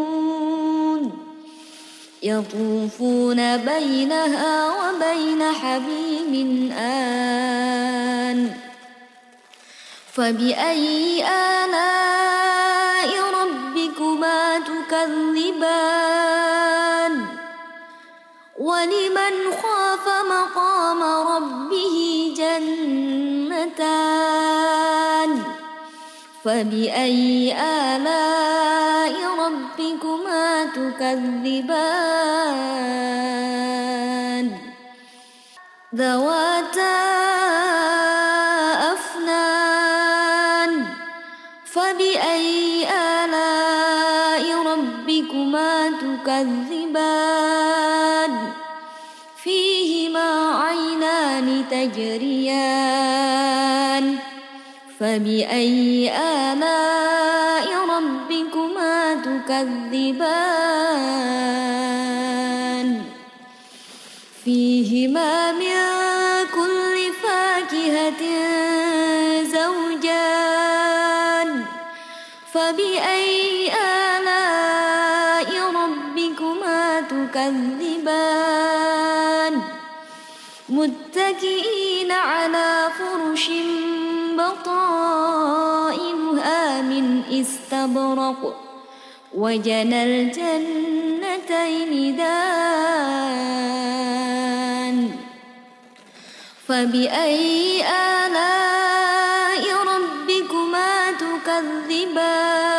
Speaker 1: يطوفون بينها وبين حميم آن فبأي آلاء ربكما تكذبان ولمن خاف مقام ربه جنتان فبأي آلاء ربكما تكذبان ذواتا أفنان فبأي آلاء ربكما تكذبان فيهما عينان تجريان فبأي آلاء ربكما تكذبان فيهما من كل فاكهة زوجان فبأي آلاء ربكما تكذبان متكئين على فرش بطائنها من استبرق وجنى الجنتين دان فبأي آلاء ربكما تكذبان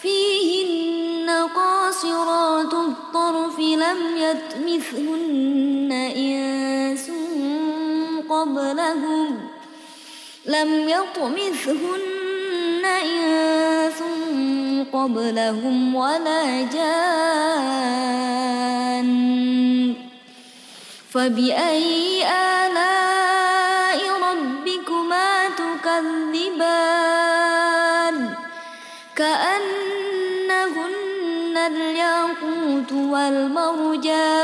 Speaker 1: فيهن قاصرات الطرف لم يطمثهن إنس قبلهم ولا جان فبأي آلاء ربكما تكذبان كأنهن الياقوت والمرجان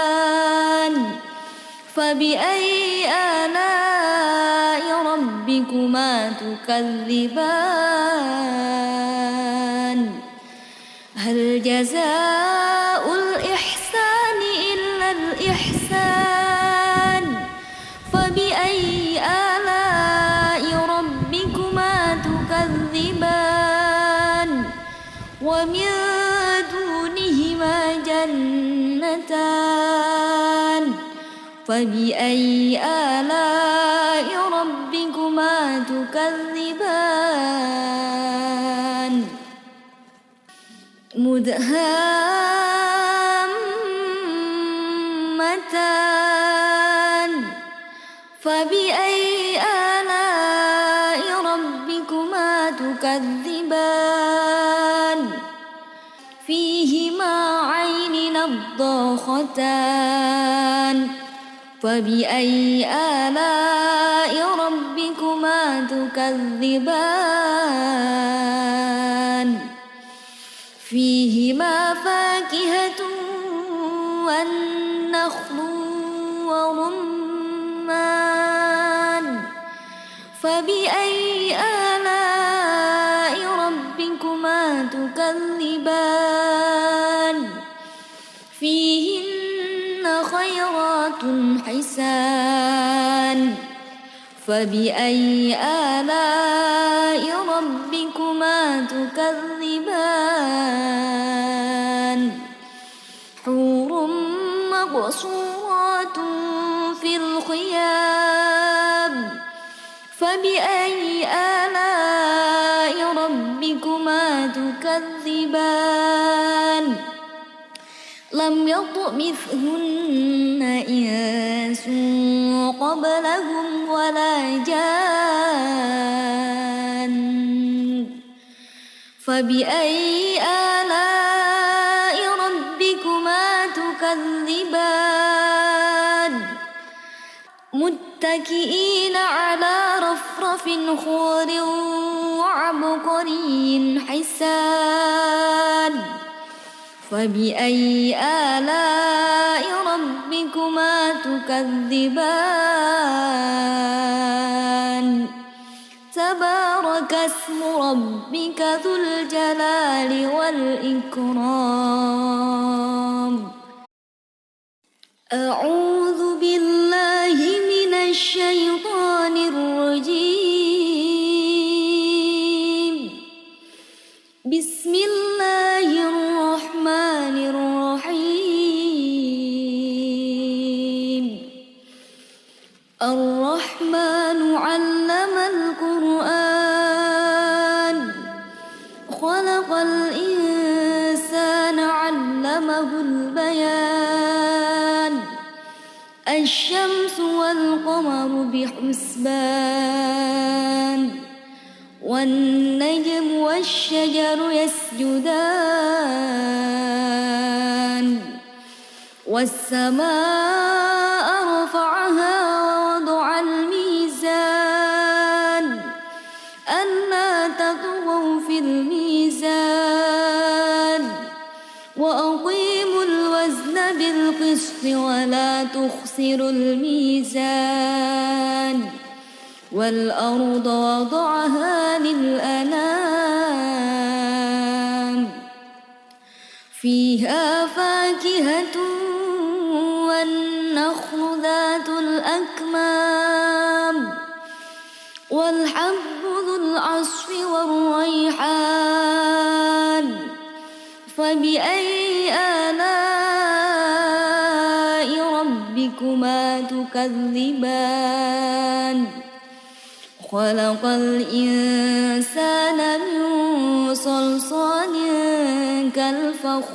Speaker 1: فبأي آلاء ربكما تكذبان هل جزاء الإحسان إلا الإحسان فبأي آلاء ربكما تكذبان ومن دونهما جنتان فبأي آلاء ربكما تكذبان مدهامتان فبأي آلاء ربكما تكذبان فيهما عين نضاختان فبأي آلاء ربكما تكذبان فيهما فاكهة والنخل ورمان فبأي آلاء ربكما تكذبان فيهن خيرات حسان فبأي آلاء ربكما تكذبان حور مقصورات في الخيام فبأي آلاء ربكما تكذبان لم يطمثهن إنس قبلهم ولا جان فبأي آلاء ربكما تكذبان متكئين على رفرف خضر وعبقري حسان فبأي آلاء ربكما تكذبان تبارك اسم ربك ذو الجلال والإكرام أعوذ بالله من الشيطان الرجيم بسم الله الرحمن الرحيم الرحمن علم القرآن خلق الإنسان علمه البيان الشمس والقمر بحسبان والنجم والشجر يسجدان والسماء رفعها ووضع الميزان ألا تطغوا في الميزان وأقيموا الوزن بالقسط ولا تخسروا الميزان والأرض وضعها للأنام فيها فاكهة والنخل ذات الأكمام والحب ذو العصف والريحان فبأي آلاء ربكما تكذبان خلق الإنسان من صلصال كالفخار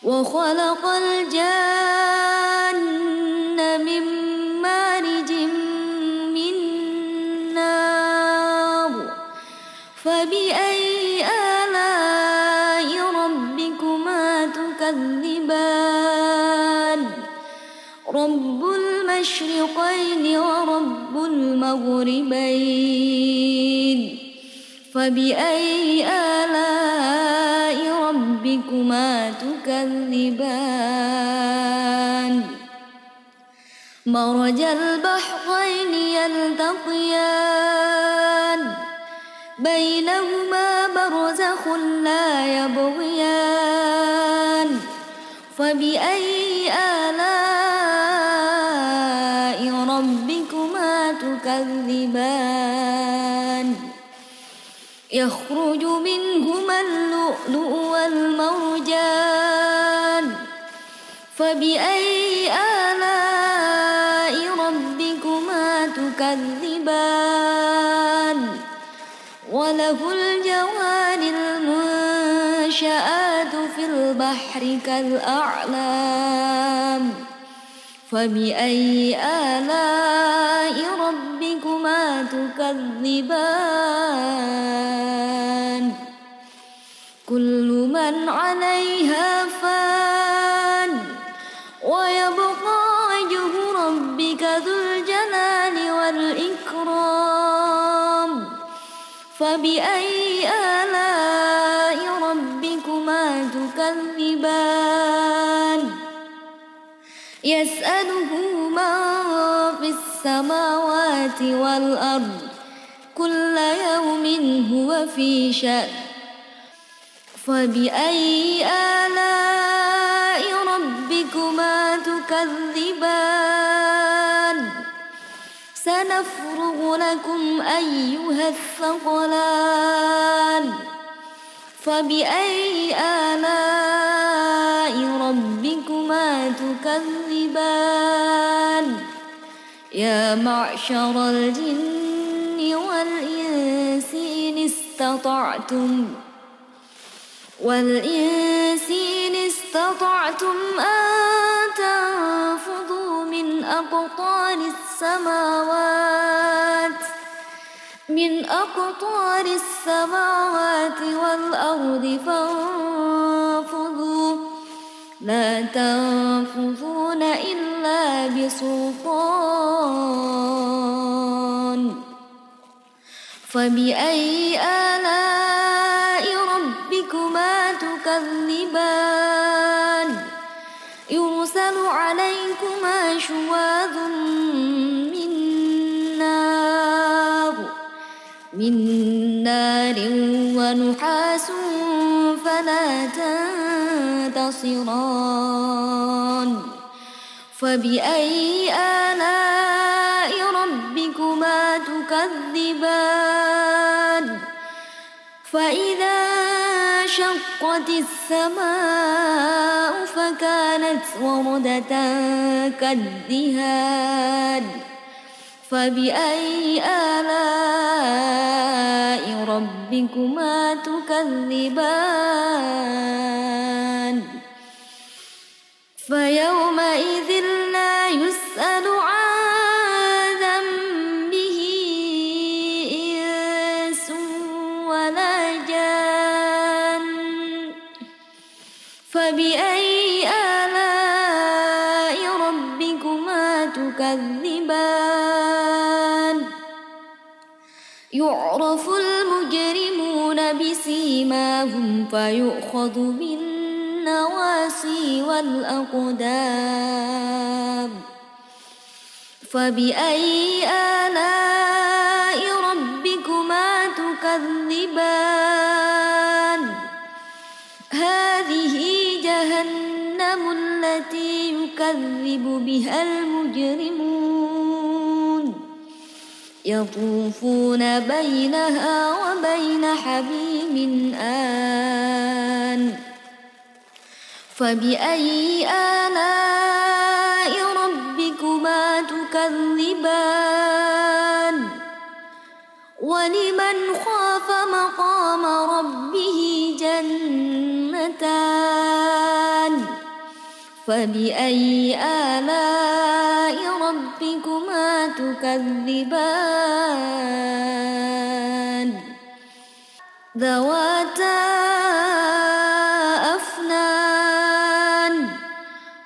Speaker 1: وخلق الجن من مارج من نار فبأي آلاء ربكما تكذبان رب المشرقين ورب المغربين فبأي آلاء ربكما تكذبان مرج البحرين يلتقيان بينهما برزخ لا يبغيان فبأي آلاء ربكما تكذبان يخرج منهما اللؤلؤ والمرجان فبأي آلاء ربكما تكذبان وله الجوار المنشآت في البحر كالأعلام فبأي آلاء ربكما تكذبان كل من عليها فان ويبقى وجه ربك ذو الجلال والإكرام فبأي آلاء ربكما تكذبان يسأله من في السماوات والأرض كل يوم هو في شأن فبأي آلاء ربكما تكذبان سنفرغ لكم أيها الثقلان فبأي آلاء ربكما تكذبان يا معشر الجن والإنس إن استطعتم أن تنفذوا من أقطار السماوات والأرض فانفذوا لا تنفذون إلا بسلطان فبأي آلاء ربكما تكذبان يرسل عليكما شواظ من نار ونحاس فلا تنتصران فبأي آلاء ربكما تكذبان فإذا شقت السماء فكانت وردة كالدهان فبأي آلاء ربكما تكذبان فيومئذ لا يسأل عن ذنبه إنس ولا جان فبأي آلاء ربكما تكذبان يعرف المجرمون بسيماهم فيؤخذ بالنواصي والأقدام فبأي آلاء ربكما تكذبان هذه جهنم التي يكذب بها المجرمون يطوفون بينها وبين حميم آن فبأي آلاء ربكما تكذبان ولمن خاف مقام ربه جنتان فبأي آلاء ربكما تكذبان ذواتا أفنان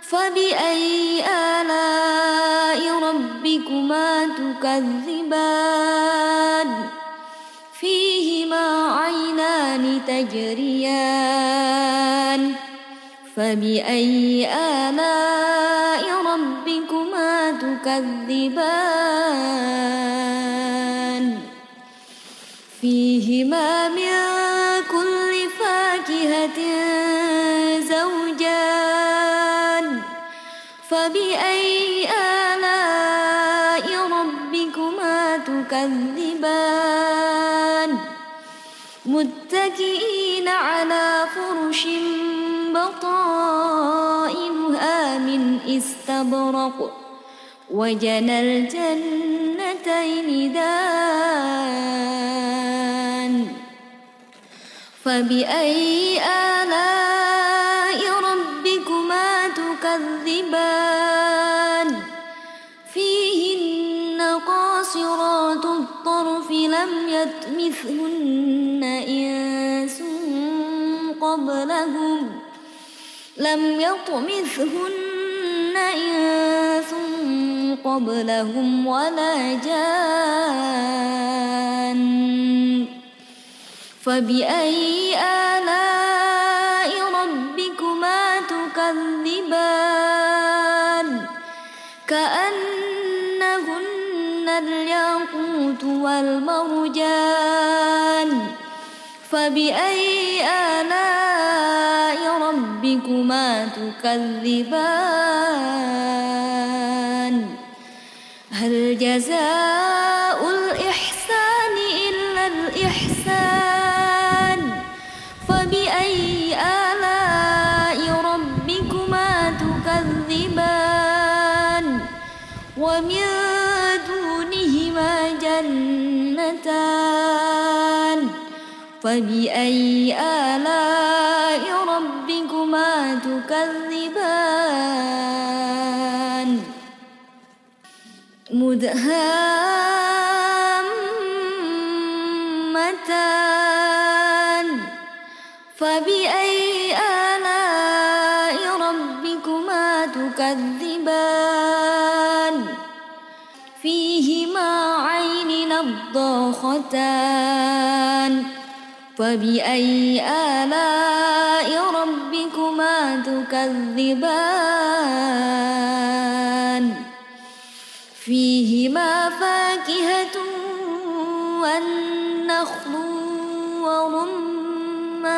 Speaker 1: فبأي آلاء ربكما تكذبان فيهما عينان تجريان فبأي آلاء ربكما تكذبان فيهما من كل فاكهة زوجان فبأي آلاء ربكما تكذبان متكئين على فرش بطائنها من استبرق وجنى الجنتين دان فبأي آلاء ربكما تكذبان فيهن قاصرات الطرف لم يطمثهن إنس قبلهم ولا جان فبأي آلاء ربكما تكذبان كأنهن الياقوت والمرجان فبأي آلاء ربكما تكذبان هل جزاء الإحسان إلا الإحسان فبأي آلاء ربكما تكذبان ومن دونهما جنتان فبأي آلاء ربكما تكذبان مدهامتان فبأي آلاء ربكما تكذبان فيهما عين نضاختان فبأي آلاء ربكما تكذبان فيهما فاكهة والنخل ورمان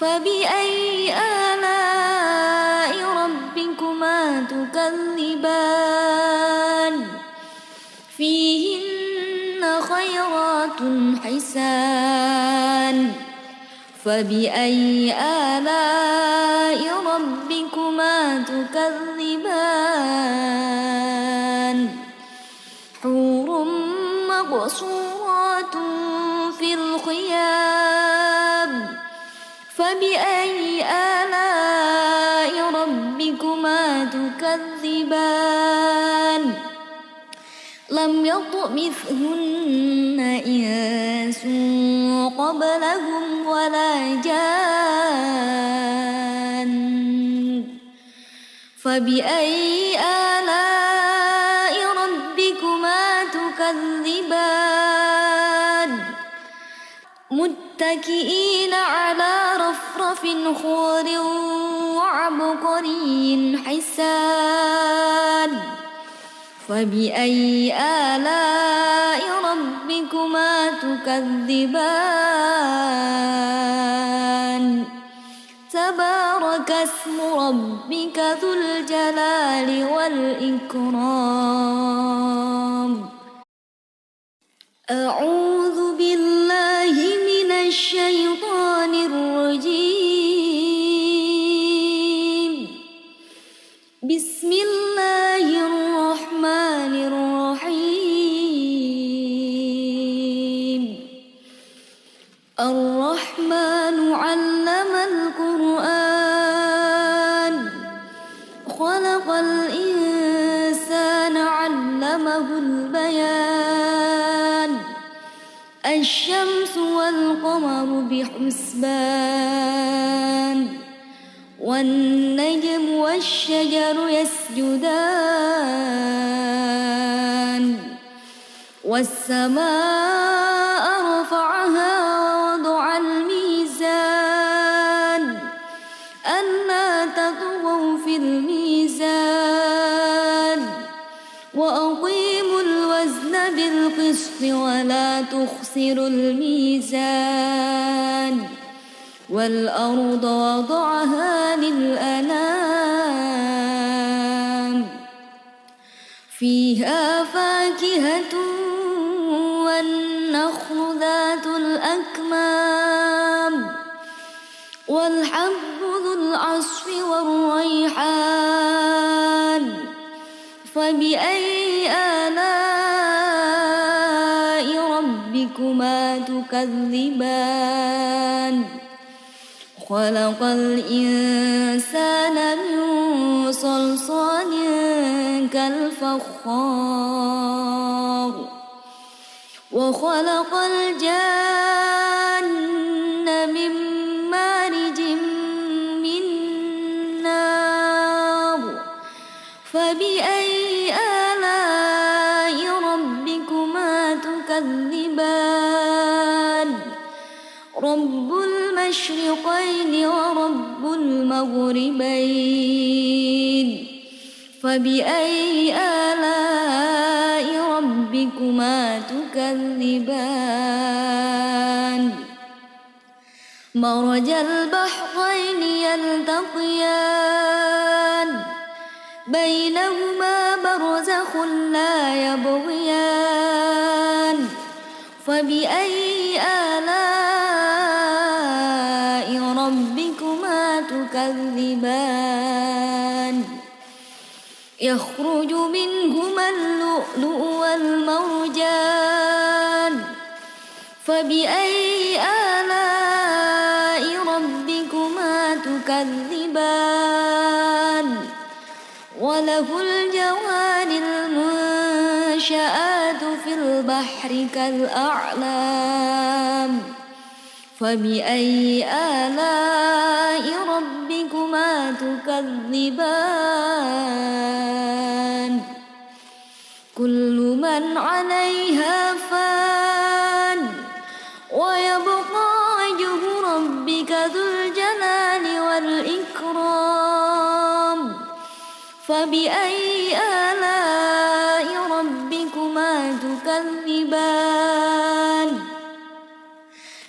Speaker 1: فبأي آلاء ربكما تكذبان فيهن خيرات حسان فبأي آلاء ربكما تكذبان حور مقصورات في الخيام فبأي آلاء ربكما تكذبان لم يطمثهن إنس قبلهم ولا جان فبأي آلاء ربكما تكذبان متكئين على رفرف خضر وعبقري حسان فبأي آلاء ربكما تكذبان تبارك اسم ربك ذو الجلال والإكرام أعوذ بالله من الشيطان الرجيم بسم الله الرحمن الرحيم الرحمن علم القرآن خلق الإنسان علمه البيان الشمس والقمر بحسبان والنجم والشجر يسجدان والسماء رفعها ووضع الميزان ألا تطغوا في الميزان وأقيموا الوزن بالقسط ولا تخسروا الميزان والأرض وضعها للأنام فيها فاكهة والنخل ذات الأكمام والحب ذو العصف والريحان فبأي آلاء ربكما تكذبان خلق الإنسان من صلصال كالفخار وخلق الجان من مارج من نار فبأي آلاء ربكما تكذبان رب المشرقين ورب المغربين فبأي آلاء ربكما تكذبان مرج البحرين يلتقيان بينهما برزخ لا يبغيان فبأي آلاء ربكما تكذبان يخرج منهما اللؤلؤ والمرجان فبأي آلاء ربكما تكذبان وله الجوار المنشآت في البحر كالأعلام فبأي آلاء ربكما تكذبان كل من عليها فان ويبقى وجه ربك ذو الجلال والإكرام فبأي آلاء ربكما تكذبان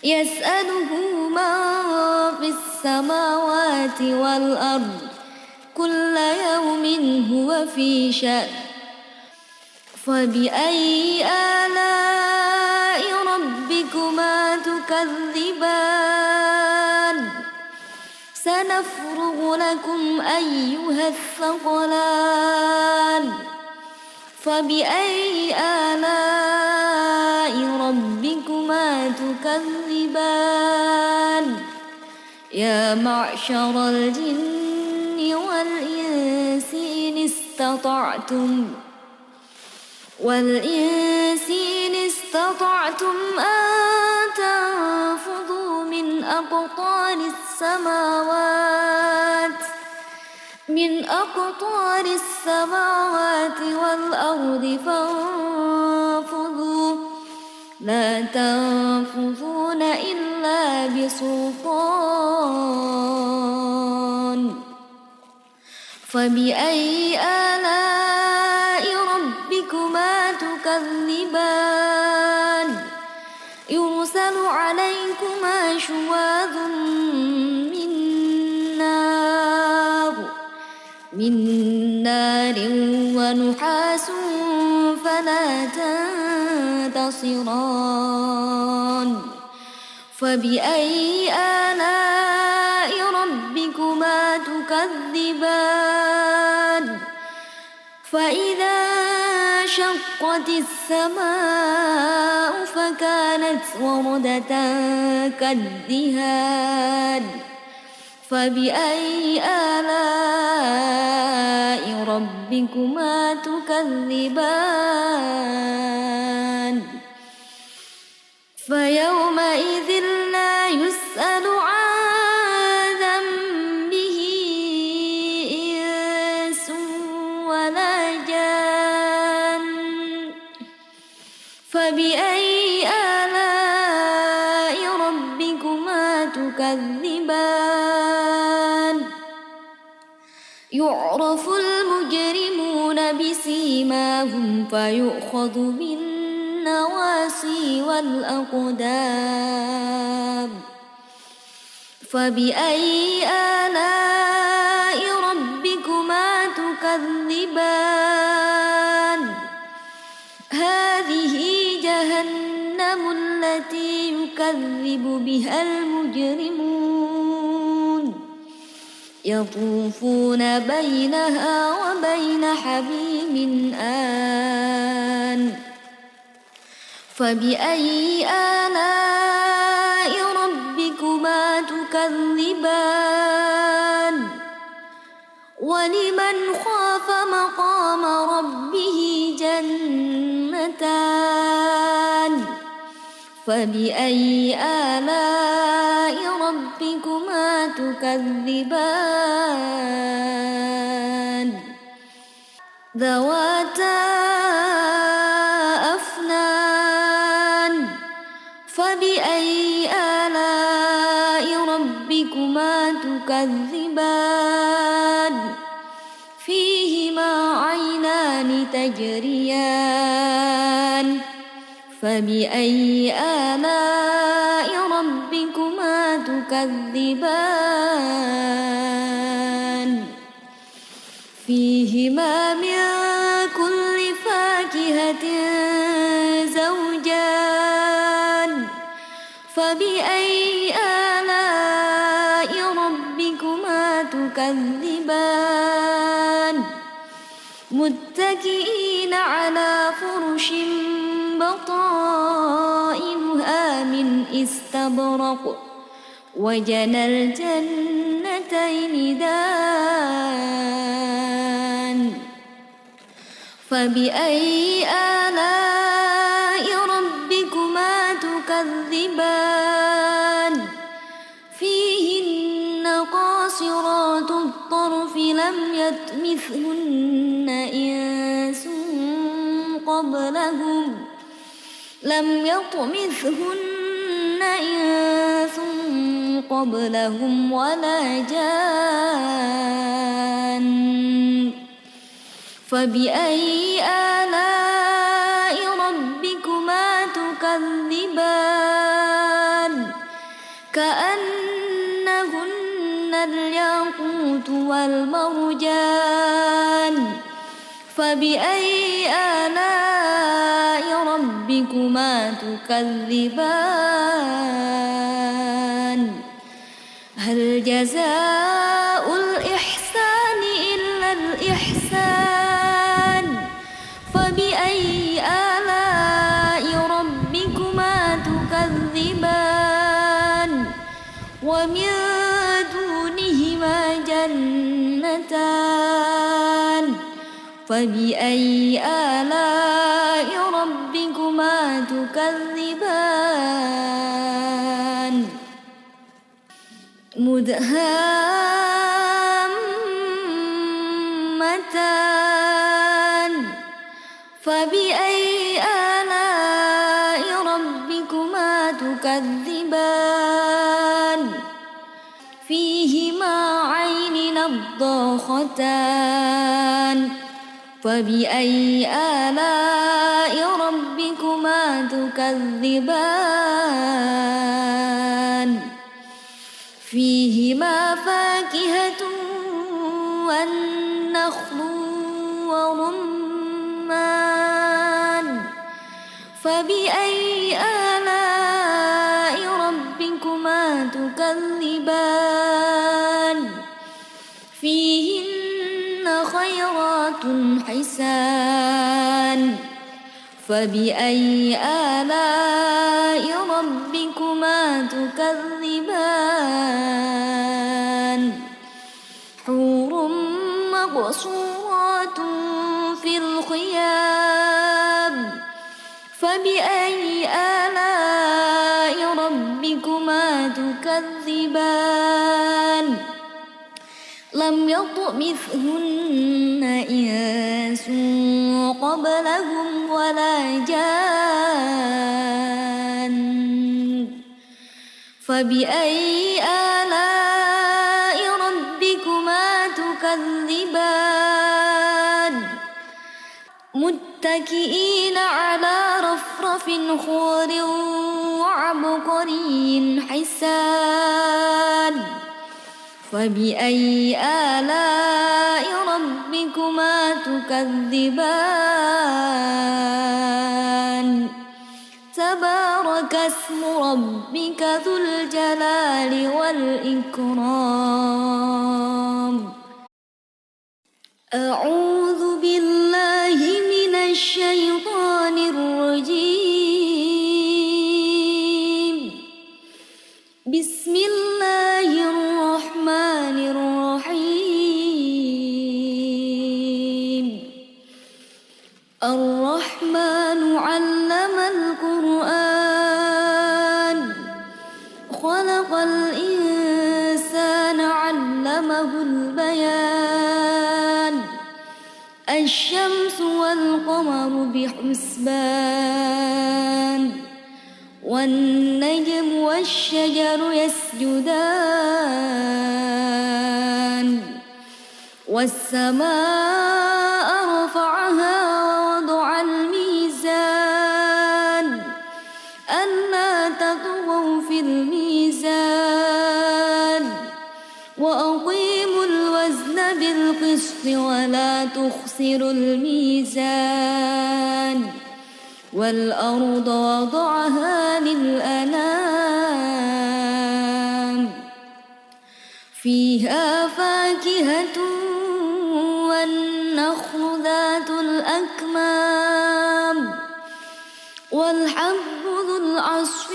Speaker 1: يسأله من في السماوات والأرض كل يوم هو في شأن فبأي آلاء ربكما تكذبان سنفرغ لكم أيها الثقلان فبأي آلاء ربكما تكذبان يا معشر الجن والإنس إن استطعتم أن تنفذوا من أقطار السماوات والأرض فانفذوا لا تنفذون إلا بسلطان فبأي آلاء ربكما تكذبان يرسل عليكما شواظ من نار ونحاس فلا تنتصران فبأي آلاء ربكما تكذبان فإذا انشقت السماء فكانت وردة كالدهان فبأي آلاء ربكما تكذبان فيومئذ لا يسأل عن ذنبه إنس ولا جان فبأي آلاء ربكما تكذبان يعرف المجرمون بسيماهم فيؤخذ بالنواصي والأقدام فبأي آلاء ربكما تكذبان هذه جهنم التي يكذب بها المجرمون يطوفون بينها وبين حميم آن فبأي آلاء ربكما تكذبان ولمن خاف مقام ربه جنتان فبأي آلاء ربكما تكذبان ذواتا أفنان فبأي آلاء ربكما تكذبان فيهما عينان تجريان فبأي آلاء ربكما تكذبان فيهما من كل فاكهة زوجان فبأي آلاء ربكما تكذبان متكئين على فرش بطائنها من استبرق وجنى الجنتين دان فبأي آلاء ربكما تكذبان فيهن قاصرات الطرف لم يطمثهن إنس قبلهم ولا جان فبأي آلاء ربكما تكذبان كأنهن الياقوت والمرجان فبأي آلاء ربكما تكذبان هل جزاء الإحسان إلا الإحسان فبأي آلاء ربكما تكذبان ومن دونهما جنتان فبأي آلاء ربكما تكذبان مدهامتان فبأي آلاء ربكما تكذبان فيهما عين نضاختان فبأي آلاء ربكما تكذبان فيهما فاكهة والنخل ورمان فبأي آلاء ربكما تكذبان فيهن خيرات حسان فبأي آلاء ربكما تكذبان حور مقصورات في الخيام فبأي آلاء ربكما تكذبان لم يطمثهن إنس قبلهم ولا جان فبأي آلاء ربكما تكذبان متكئين على رفرف خضر وعبقري حسان فبأي آلاء ربكما تكذبان تبارك اسم ربك ذو الجلال والإكرام أعوذ بالله من الشيطان الرجيم بسم الله الرحمن الرحيم الرحمن علم القرآن خلق الإنسان علمه البيان الشمس والقمر بحسبان والنجم والشجر يسجدان والسماء رفعها ووضع الميزان ألا تطغوا في الميزان وأقيموا الوزن بالقسط ولا تخسروا الميزان والأرض وضعها للأنام فيها فاكهة والنخل ذات الأكمام والحب ذو العصف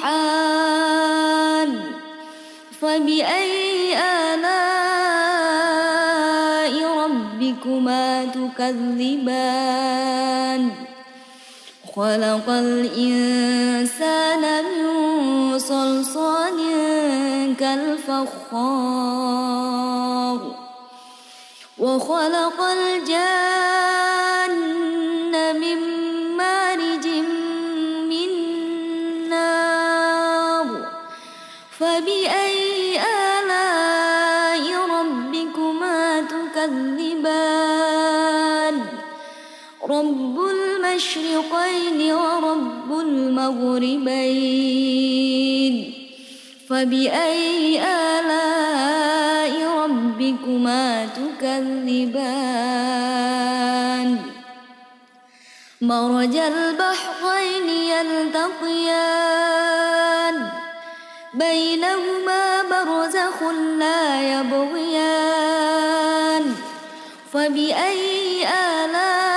Speaker 1: والريحان فبأي آلاء ربكما تكذبان خلق الإنسان من صلصال كالفخار وخلق الجان من مارج من نار فبأي آلاء ربكما تكذبان رب المشرقين ورب المغربين فبأي آلاء ربكما تكذبان مرج البحرين يلتقيان بينهما برزخ لا يبغيان فبأي آلاء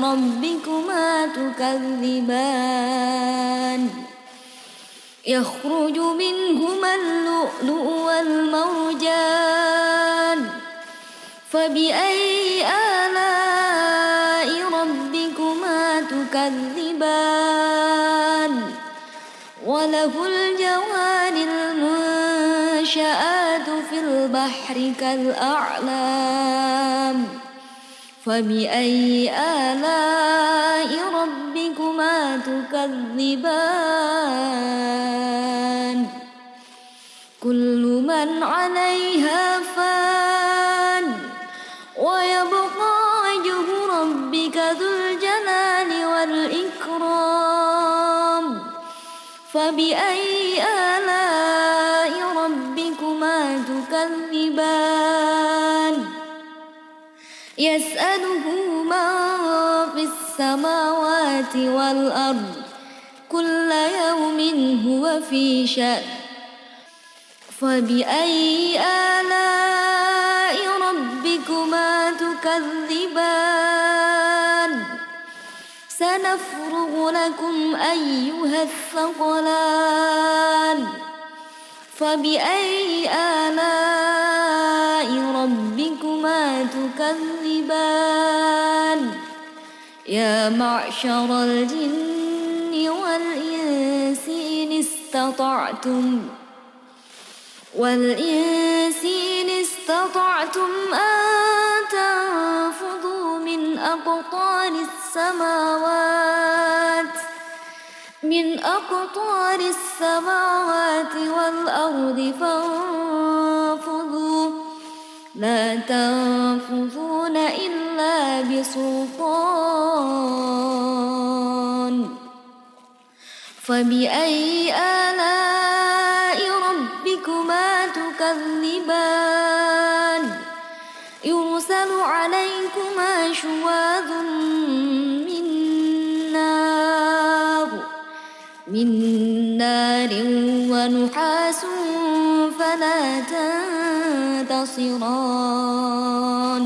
Speaker 1: ربكما تكذبان يخرج منهما اللؤلؤ والمرجان فبأي آلاء ربكما تكذبان وله الجوار المنشآت في البحر كالأعلام فبأي آلاء ربكما تكذبان كل من عليها فان ويبقى وجه ربك ذو الجلال والإكرام فبأي آلاء ربكما تكذبان يسأله من في السماوات والأرض كل يوم هو في شأن فبأي آلاء ربكما تكذبان سنفرغ لكم أيها الثقلان فبأي آلاء ربكما تكذبان يا معشر الجن والإنس إن استطعتم أن تنفذوا من أقطار السماوات والأرض فانفذوا لا تنفذون إلا بسلطان فبأي آلاء ربكما تكذبان يرسل عليكما شواظ من نار ونحاس فلا تنتصران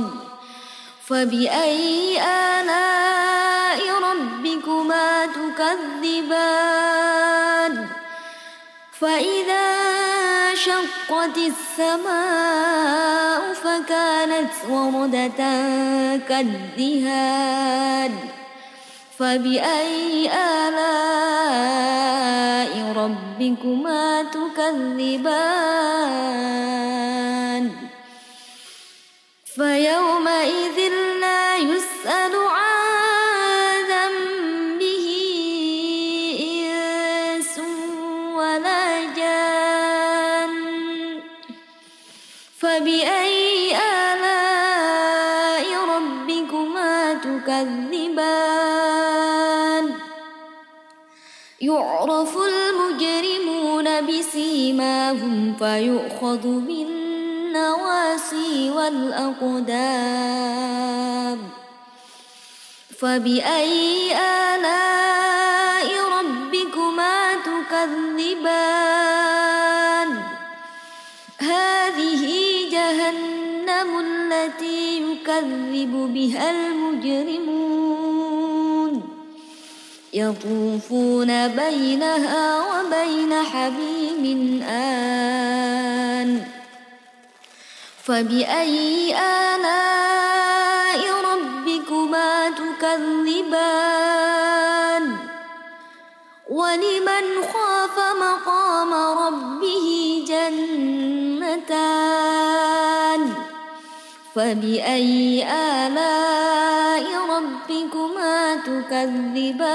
Speaker 1: فبأي آلاء ربكما تكذبان فإذا شقت السماء فكانت وردة كالدهان فبأي آلاء ربكما تكذبان فيومئذ لا يسأل عن ذنبه إنس ولا جان فبأي آلاء ربكما تكذبان يعرف المجرمون بسيماهم فيؤخذ بالنواصي والأقدام فبأي آلاء ربكما تكذبان هذه جهنم التي يكذب بها المجرمون يطوفون بينها وبين حميم آن فبأي آلاء ربكما تكذبان ولمن خاف مقام ربه جنتان فبأي آلاء ربكما تكذبان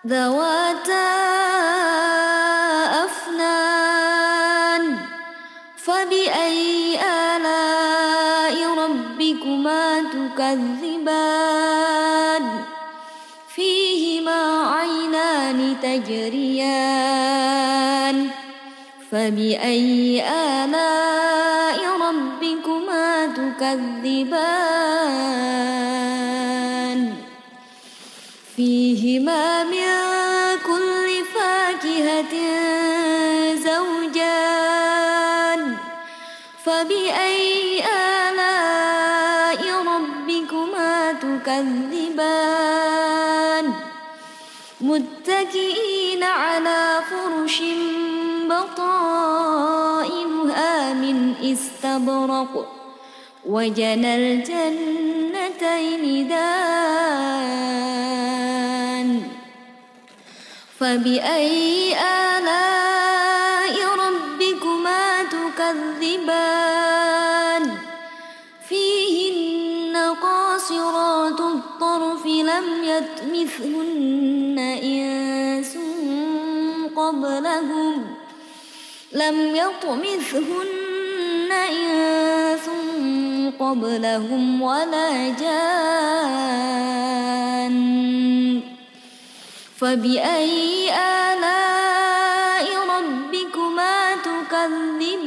Speaker 1: ذواتا أفنان فبأي آلاء ربكما تكذبان فيهما عينان تجريان فبأي آلاء ربكما تكذبان فيهما من كل فاكهة زوجان فبأي آلاء ربكما تكذبان متكئين على فرش بطائنها من استبرق وجنى الجنتين دان فبأي آلاء ربكما تكذبان فيهن قاصرات الطرف لم يطمثهن إنس قبلهم ولا جان فبأي آلاء ربكما تكذبان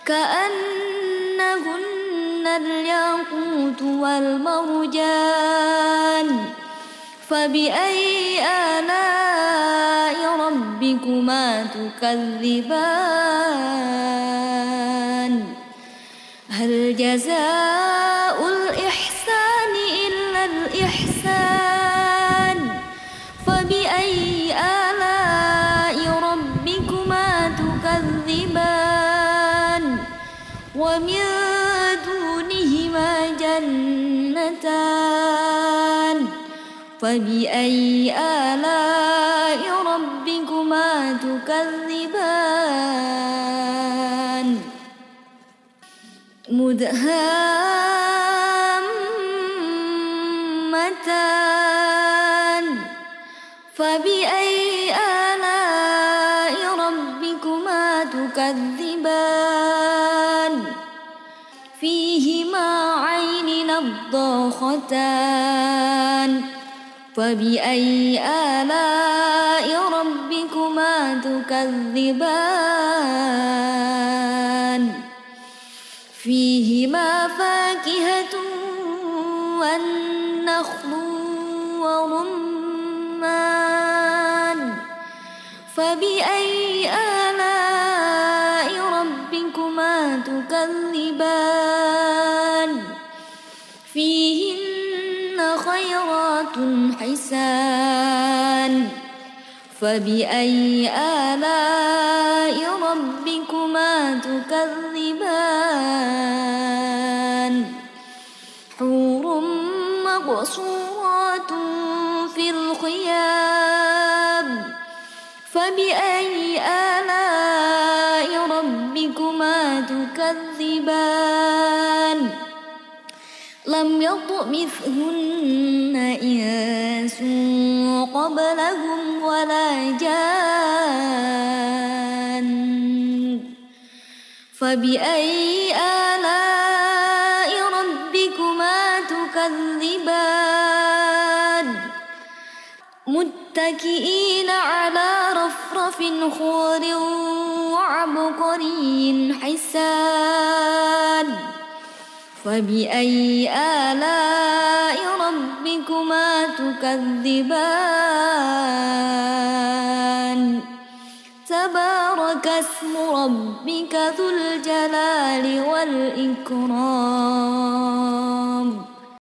Speaker 1: كأنهن الياقوت والمرجان فبأي آلاء ربكما تكذبان هل جزاء الإحسان إلا الإحسان فبأي آلاء ربكما تكذبان ومن دونهما جنتان فبأي آلاء ربكما تكذبان مدهامتان فبأي آلاء ربكما تكذبان فيهما عين نضاختان فبأي آلاء ربكما تكذبان فيهما فاكهة والنخل ورمان فبأي آلاء ربكما تكذبان فيهن خيرات حسان فبأي آلاء ربكما تكذبان حور مقصورات في الخيام فبأي آلاء ربكما تكذبان لم يطمثهن إنس قبلهم ولا جان فبأي آلاء ربكما تكذبان متكئين على رفرف خضر وعبقري حسان فبأي آلاء ربكما تكذبان تبارك اسم ربك ذو الجلال والإكرام